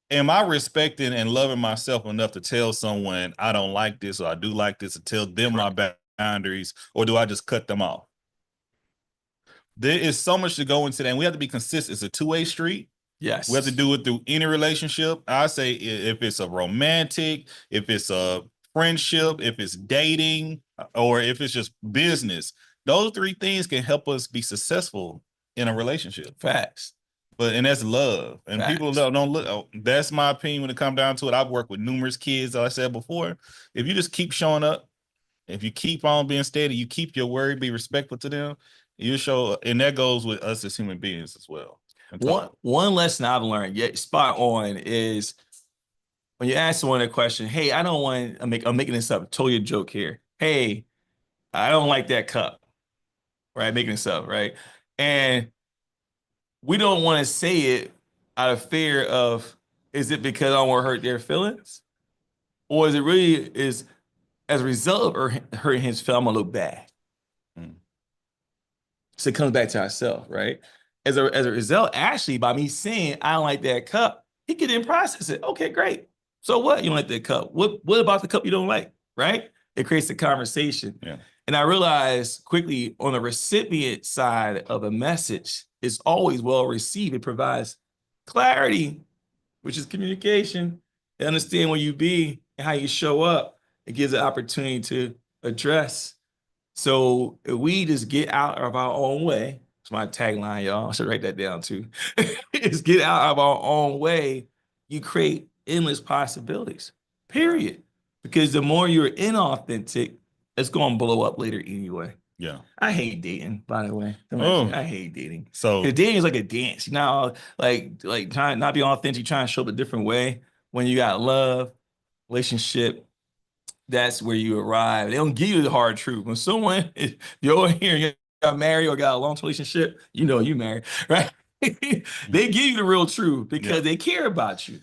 Am I respecting and loving myself enough to tell someone I don't like this or I do like this, and tell them my boundaries, or do I just cut them off? There is so much to go into that, and we have to be consistent. It's a 2-way street. Yes. We have to do it through any relationship. I say if it's a romantic, if it's a friendship, if it's dating, or if it's just business, those 3 things can help us be successful in a relationship. Facts. And that's love. And Facts. people don't look. That's my opinion when it comes down to it. I've worked with numerous kids, as I said before. If you just keep showing up, if you keep on being steady, you keep your word, be respectful to them, you show, and that goes with us as human beings as well. One lesson I've learned, spot on, is when you ask someone a question, hey, I'm making this up, totally a joke here. Hey, I don't like that cup, right? Making this up, right? And we don't want to say it out of fear of, is it because I don't want to hurt their feelings? Or is it really as a result of hurting his feelings, I'm gonna look bad? So it comes back to ourselves, right? As a result, actually, by me saying I don't like that cup, he could then process it. Okay, great. So what? You don't like that cup? What about the cup you don't like? Right? It creates a conversation. Yeah. And I realized quickly, on the recipient side of a message, it's always well received. It provides clarity, which is communication. They understand where you be and how you show up. It gives an opportunity to address. So if we just get out of our own way, it's my tagline, y'all. I should write that down too. Is get out of our own way, you create endless possibilities, period. Because the more you're inauthentic, it's going to blow up later anyway. Yeah. I hate dating, by the way. I hate dating. So dating is like a dance, you know, like trying not be authentic, trying to show up a different way. When you got love, relationship, that's where you arrive. They don't give you the hard truth. When someone, if you're here and you got married or got a long relationship, you know you married, right? They give you the real truth because they care about you.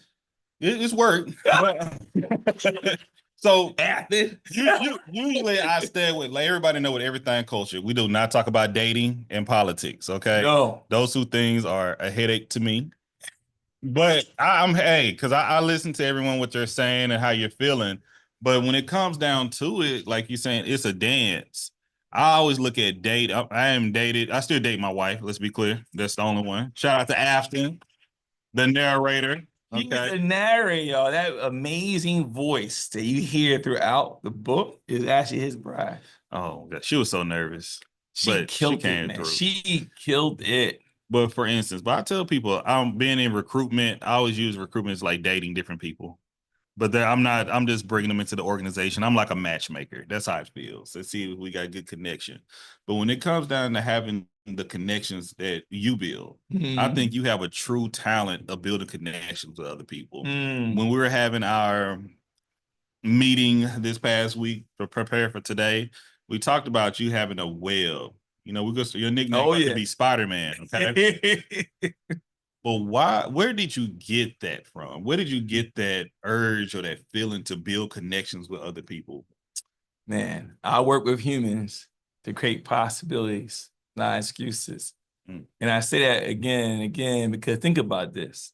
It's work. So usually I stay with, like, everybody know, with everything culture, we do not talk about dating and politics. Okay. No. Those 2 things are a headache to me. But because I listen to everyone, what they're saying and how you're feeling. But when it comes down to it, like you're saying, it's a dance. I always look at date. I am dated. I still date my wife. Let's be clear. That's the only one. Shout out to Afton, the narrator. He's Okay. the narrator, y'all. That amazing voice that you hear throughout the book is actually his bride. Oh, God. She was so nervous. She killed it, man. Through. She killed it. But for instance, I tell people, I'm being in recruitment. I always use recruitment as like dating different people. But I'm just bringing them into the organization. I'm like a matchmaker. That's how it feels. Let's see if we got a good connection. But when it comes down to having the connections that you build, I think you have a true talent of building connections with other people. When we were having our meeting this past week to prepare for today, we talked about you having a web. You know, your nickname to be Spider-Man. Okay. But where did you get that from? Where did you get that urge or that feeling to build connections with other people? Man, I work with humans to create possibilities, not excuses. And I say that again and again because think about this.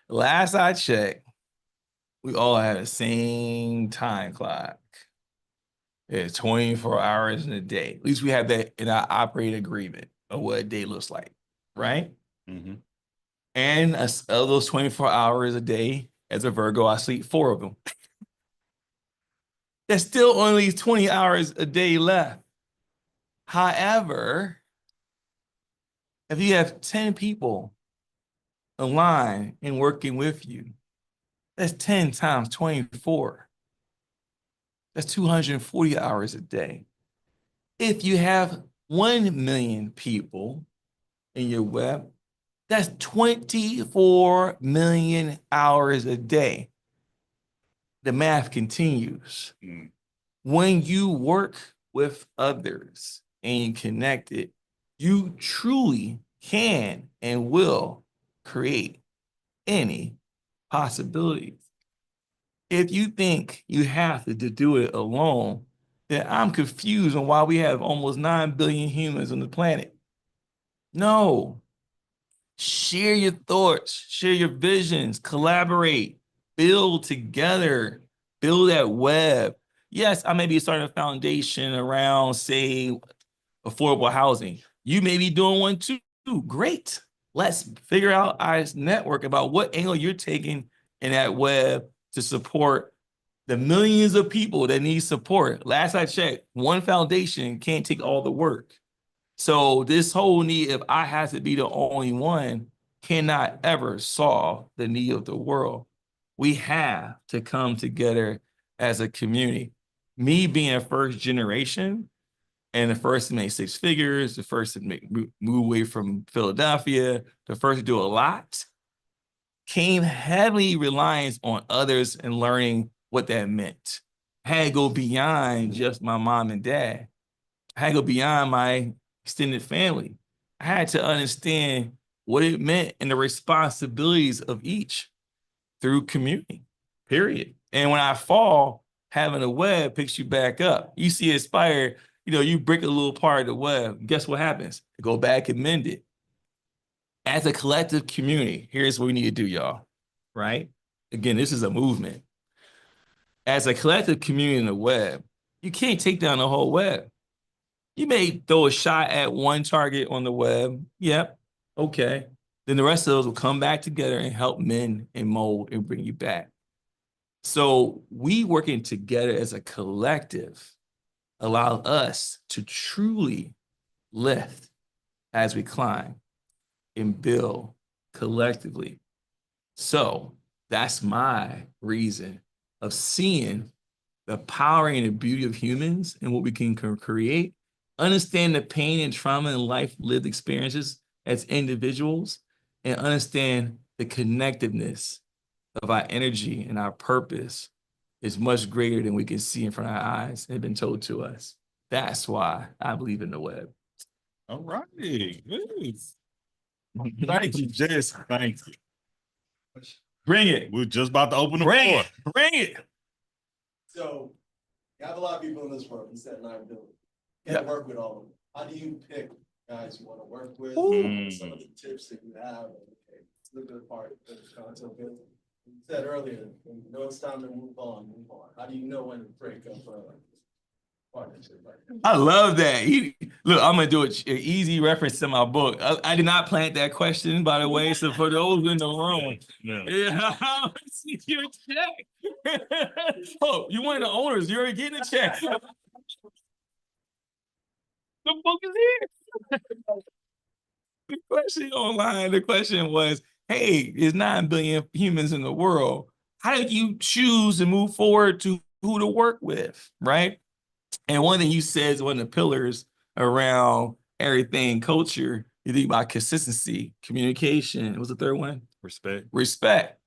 Last I checked, we all have the same time clock. It's 24 hours in a day. At least we have that in our operating agreement of what a day looks like, right? Mm-hmm. And of those 24 hours a day, as a Virgo, I sleep 4 of them. There's still only 20 hours a day left. However, if you have 10 people aligned and working with you, that's 10 times 24. That's 240 hours a day. If you have 1 million people in your web, that's 24 million hours a day. The math continues. When you work with others and you connect it, you truly can and will create any possibilities. If you think you have to do it alone, then I'm confused on why we have almost 9 billion humans on the planet. No. Share your thoughts, share your visions, collaborate, build together, build that web. Yes, I may be starting a foundation around, say, affordable housing. You may be doing one too. Great. Let's figure out our network about what angle you're taking in that web to support the millions of people that need support. Last I checked, one foundation can't take all the work. So this whole need, if I have to be the only one, cannot ever solve the need of the world. We have to come together as a community. Me being a first generation and the first to make 6 figures, the first to move away from Philadelphia, the first to do a lot, came heavily reliance on others and learning what that meant. I had to go beyond just my mom and dad. I had to go beyond my extended family. I had to understand what it meant and the responsibilities of each through community, period. And when I fall, having a web picks you back up. You see Aspire, you break a little part of the web. Guess what happens? Go back and mend it. As a collective community, here's what we need to do, y'all, right? Again, this is a movement. As a collective community in the web, you can't take down the whole web. You may throw a shot at one target on the web. Yep. Okay. Then the rest of those will come back together and help mend and mold and bring you back. So we working together as a collective allow us to truly lift as we climb and build collectively. So that's my reason of seeing the power and the beauty of humans and what we can create. Understand the pain and trauma and life lived experiences as individuals, and understand the connectiveness of our energy and our purpose is much greater than we can see in front of our eyes and have been told to us. That's why I believe in the web. All right. Thank you, Jess. Thank you. Bring it. We're just about to open the floor. Bring it. So you have a lot of people in this firm. You said 9 billion. You have to work with all of them. How do you pick guys you want to work with? Some of the tips that you have. Okay, look at the part of the content building. You said earlier, when you know it's time to move on, move on. How do you know when to break up I love that. Look, I'm gonna do an easy reference to my book. I did not plant that question, by the way. So for those in the room, yeah, see your check. Oh, you one of the owners? You're already getting a check. The book is here. The question online. The question was, "Hey, there's 9 billion humans in the world. How do you choose to move forward to who to work with?" Right? And one thing you said is one of the pillars around everything culture. You think about consistency, communication. What was the third one? Respect. Respect.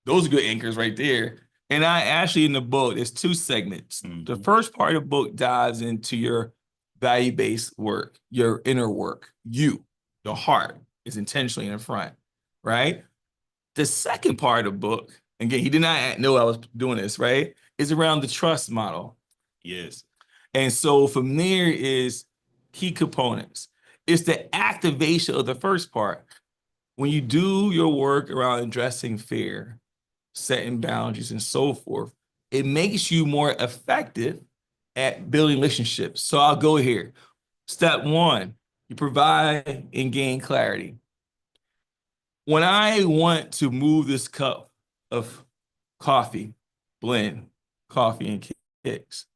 Those are good anchors right there. And I actually in the book, there's 2 segments. The first part of the book dives into your value-based work, your inner work. You, the heart, is intentionally in the front, right? The second part of the book, again, he did not know I was doing this, right? Is around the trust model. Yes. And so from there is key components. It's the activation of the first part. When you do your work around addressing fear, setting boundaries, and so forth, it makes you more effective at building relationships. So I'll go here. Step 1, you provide and gain clarity. When I want to move this cup of coffee, blend, coffee and kicks,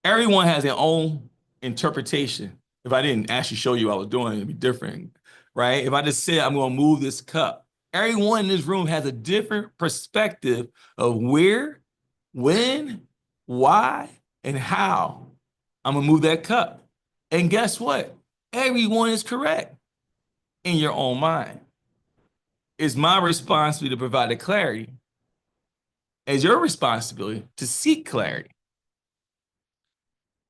everyone has their own interpretation. If I didn't actually show you what I was doing, it'd be different, right? If I just said I'm gonna move this cup, everyone in this room has a different perspective of where, when, why, and how I'm gonna move that cup. And guess what? Everyone is correct in your own mind. It's my responsibility to provide the clarity. It's your responsibility to seek clarity.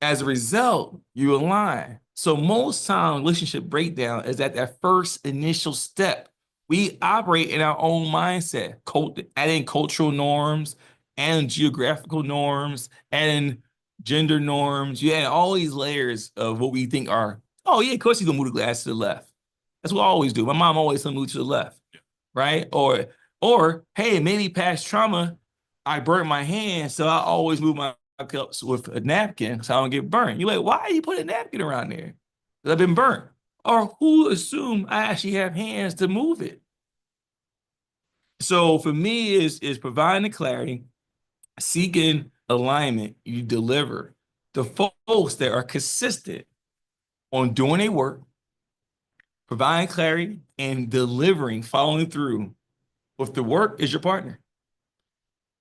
As a result, you align. So most time relationship breakdown is at that first initial step. We operate in our own mindset, adding cultural norms and geographical norms and gender norms. You add all these layers of what we think are, oh yeah, of course you're gonna move the glass to the left. That's what I always do. My mom always told me move to the left, right? Or hey, maybe past trauma, I burnt my hand, so I always move my cups with a napkin so I don't get burnt. You're like, why you put a napkin around there? Because I've been burnt. Or who assumed I actually have hands to move it? So for me, is providing the clarity, seeking alignment, you deliver. The folks that are consistent on doing their work, providing clarity, and delivering, following through with the work is your partner.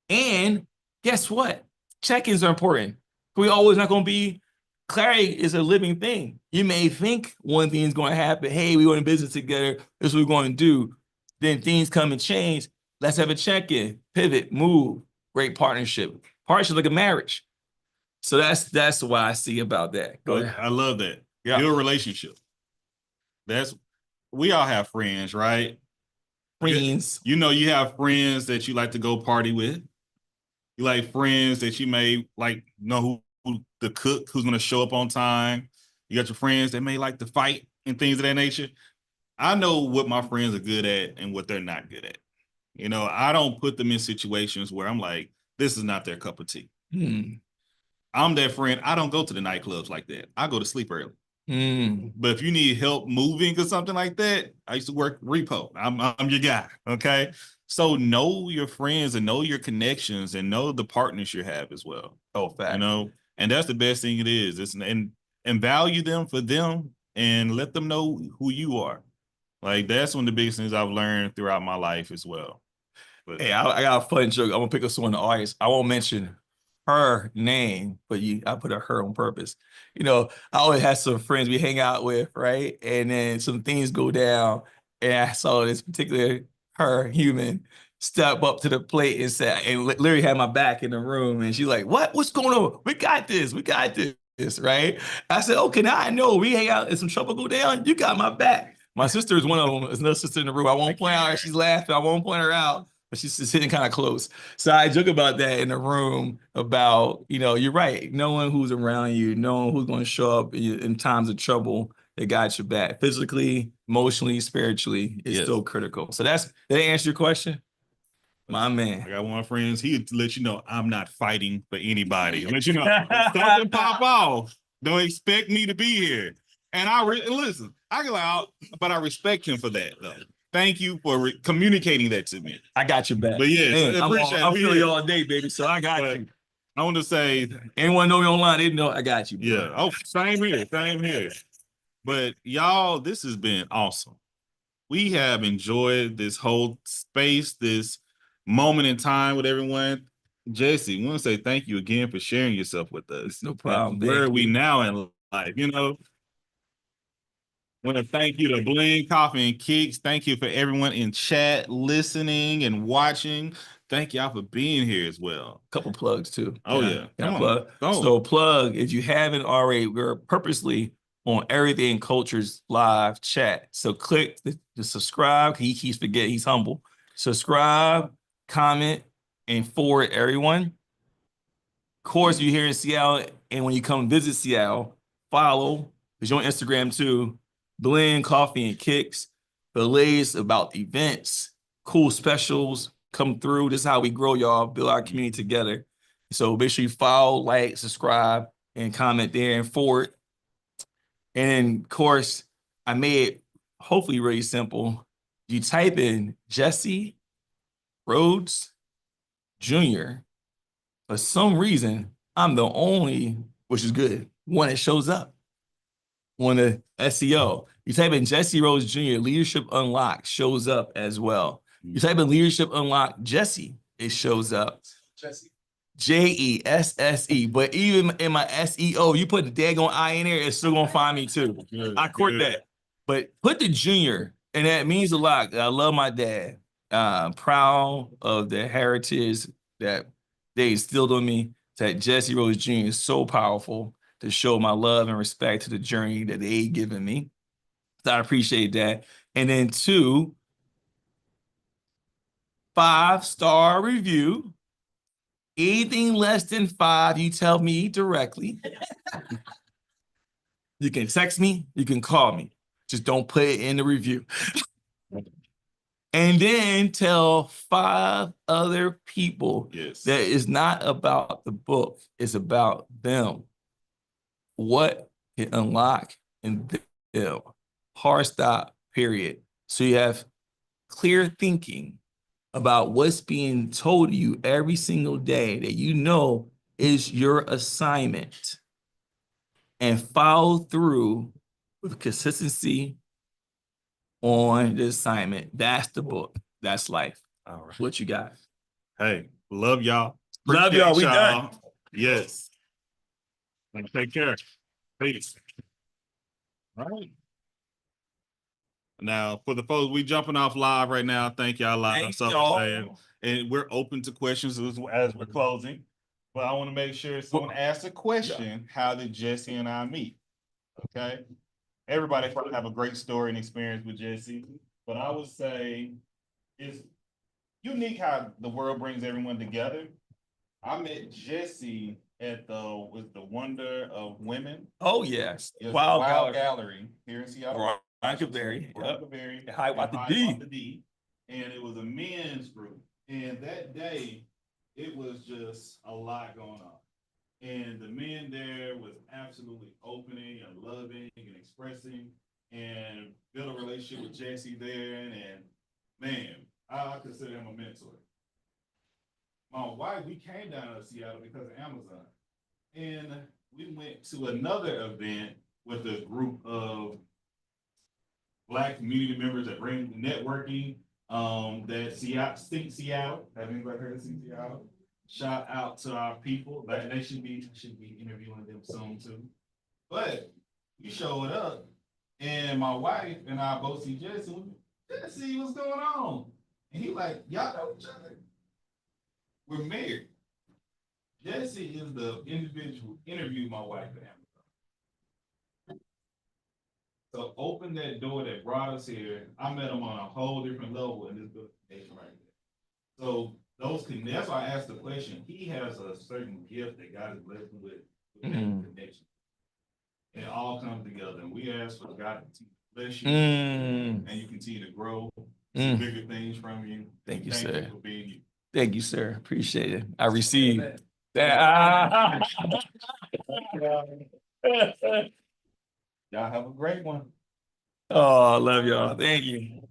And guess what? Check-ins are important. We always not going to be, clarity is a living thing. You may think one thing is going to happen. Hey, we go in business together. This is what we're going to do. Then things come and change. Let's have a check-in, pivot, move. Great partnership. Partnership like a marriage. So that's why I see about that. Go ahead. I love that. Yeah. Build relationship. We all have friends, right? Friends. You know, you have friends that you like to go party with. You like friends that you may like know who the cook who's going to show up on time. You got your friends that may like to fight and things of that nature. I know what my friends are good at and what they're not good at. You know, I don't put them in situations where I'm like, this is not their cup of tea. I'm that friend. I don't go to the nightclubs like that. I go to sleep early. But if you need help moving or something like that, I used to work repo. I'm your guy. Okay. So know your friends and know your connections and know the partners you have as well. Oh, fact. You know, and that's the best thing it is. And value them for them and let them know who you are. Like that's one of the biggest things I've learned throughout my life as well. But hey, I got a fun joke. I'm gonna pick up someone in the audience. I won't mention her name, but I put a her on purpose. You know, I always have some friends we hang out with, right? And then some things go down, and I saw this particular her human step up to the plate and said, and literally had my back in the room, and she's like, "What's going on? We got this. We got this, right?" I said, "Okay, now I know we hang out and some trouble go down. You got my back." My sister is one of them. There's another sister in the room. I won't point out her. She's laughing. I won't point her out. But she's sitting kind of close. So I joke about that in the room about, you know, you're right. Knowing who's around you, knowing who's going to show up in times of trouble that got your back. Physically, emotionally, spiritually is still critical. So that answer your question? My man. I got one of my friends, he'd let you know I'm not fighting for anybody. Let you know if something pop off, don't expect me to be here. And listen, I go out, but I respect him for that though. Thank you for communicating that to me. I got your back. But yes, Man, I appreciate I'm it. feeling you all day, baby. So I got you. I want to say, anyone know me online, they know I got you. Bro. Yeah. Oh, same here. Same here. But y'all, this has been awesome. We have enjoyed this whole space, this moment in time with everyone. Jesse, we want to say thank you again for sharing yourself with us. No problem. Where are we now in life? You know, want to thank you to Blend Coffee and Kicks. Thank you for everyone in chat listening and watching. Thank y'all for being here as well. Couple plugs too. Oh yeah. Come plug. on. So plug, if you haven't already, we're purposely on Everything Culture's live chat. So click the subscribe. He keeps forgetting he's humble. Subscribe, comment, and forward everyone. Of course, you're here in Seattle, and when you come visit Seattle, follow, because you're on Instagram too, Blend Coffee and Kicks, the latest about events, cool specials come through. This is how we grow, y'all, build our community together. So make sure you follow, like, subscribe, and comment there and forward. And then, of course, I made it hopefully really simple. You type in Jesse Rhodes Jr. For some reason, I'm the only, which is good, one that shows up on the SEO. You type in Jesse Rhodes Jr., Leadership Unlocked shows up as well. You type in Leadership Unlocked Jesse, it shows up. Jesse. Jesse. But even in my SEO, you put the daggone I in there, it's still gonna find me too. I court that. But put the junior, and that means a lot. I love my dad. Proud of the heritage that they instilled on me. That Jesse Rhodes Jr. is so powerful to show my love and respect to the journey that they given me. So I appreciate that. And then 2, 5-star review. Anything less than 5, you tell me directly. You can text me, you can call me. Just don't put it in the review. And then tell 5 other people that it's not about the book, it's about them. What can unlock in them. Hard stop, period. So you have clear thinking about what's being told to you every single day that you know is your assignment, and follow through with consistency on the assignment. That's the book. That's life. All right. What you got? Hey, love y'all. Love y'all. We done. Yes. Take care. Peace. All right. Now, for the folks, we jumping off live right now. Thank y'all live. And we're open to questions as we're closing. But I want to make sure someone asks a question. How did Jesse and I meet? Okay. Everybody probably have a great story and experience with Jesse. But I would say it's unique how the world brings everyone together. I met Jesse at the Wonder of Women. Oh, yes. Wild Gallery here in Seattle. Very. High Watt the D. And it was a men's group. And that day, it was just a lot going on. And the men there was absolutely opening and loving and expressing, and built a relationship with Jesse there. And man, I consider him a mentor. My wife, we came down to Seattle because of Amazon. And we went to another event with a group of Black community members that bring networking, that Seattle. Have anybody heard of Seattle? Shout out to our people. They should be interviewing them soon too. But we showed up, and my wife and I both see Jesse. Jesse, what's going on? And he like, y'all know each other. We're married. Jesse is the individual who interviewed my wife at Amazon. So open that door that brought us here. I met him on a whole different level in this book right there. So that's why I asked the question. He has a certain gift that God has blessed him with connection. It all comes together. And we ask for God to bless you and you continue to grow, see bigger things from you. Thank you, Thank sir. you for being you. Thank you, sir. Appreciate it. I receive that. Y'all have a great one. Oh, I love y'all. Thank you.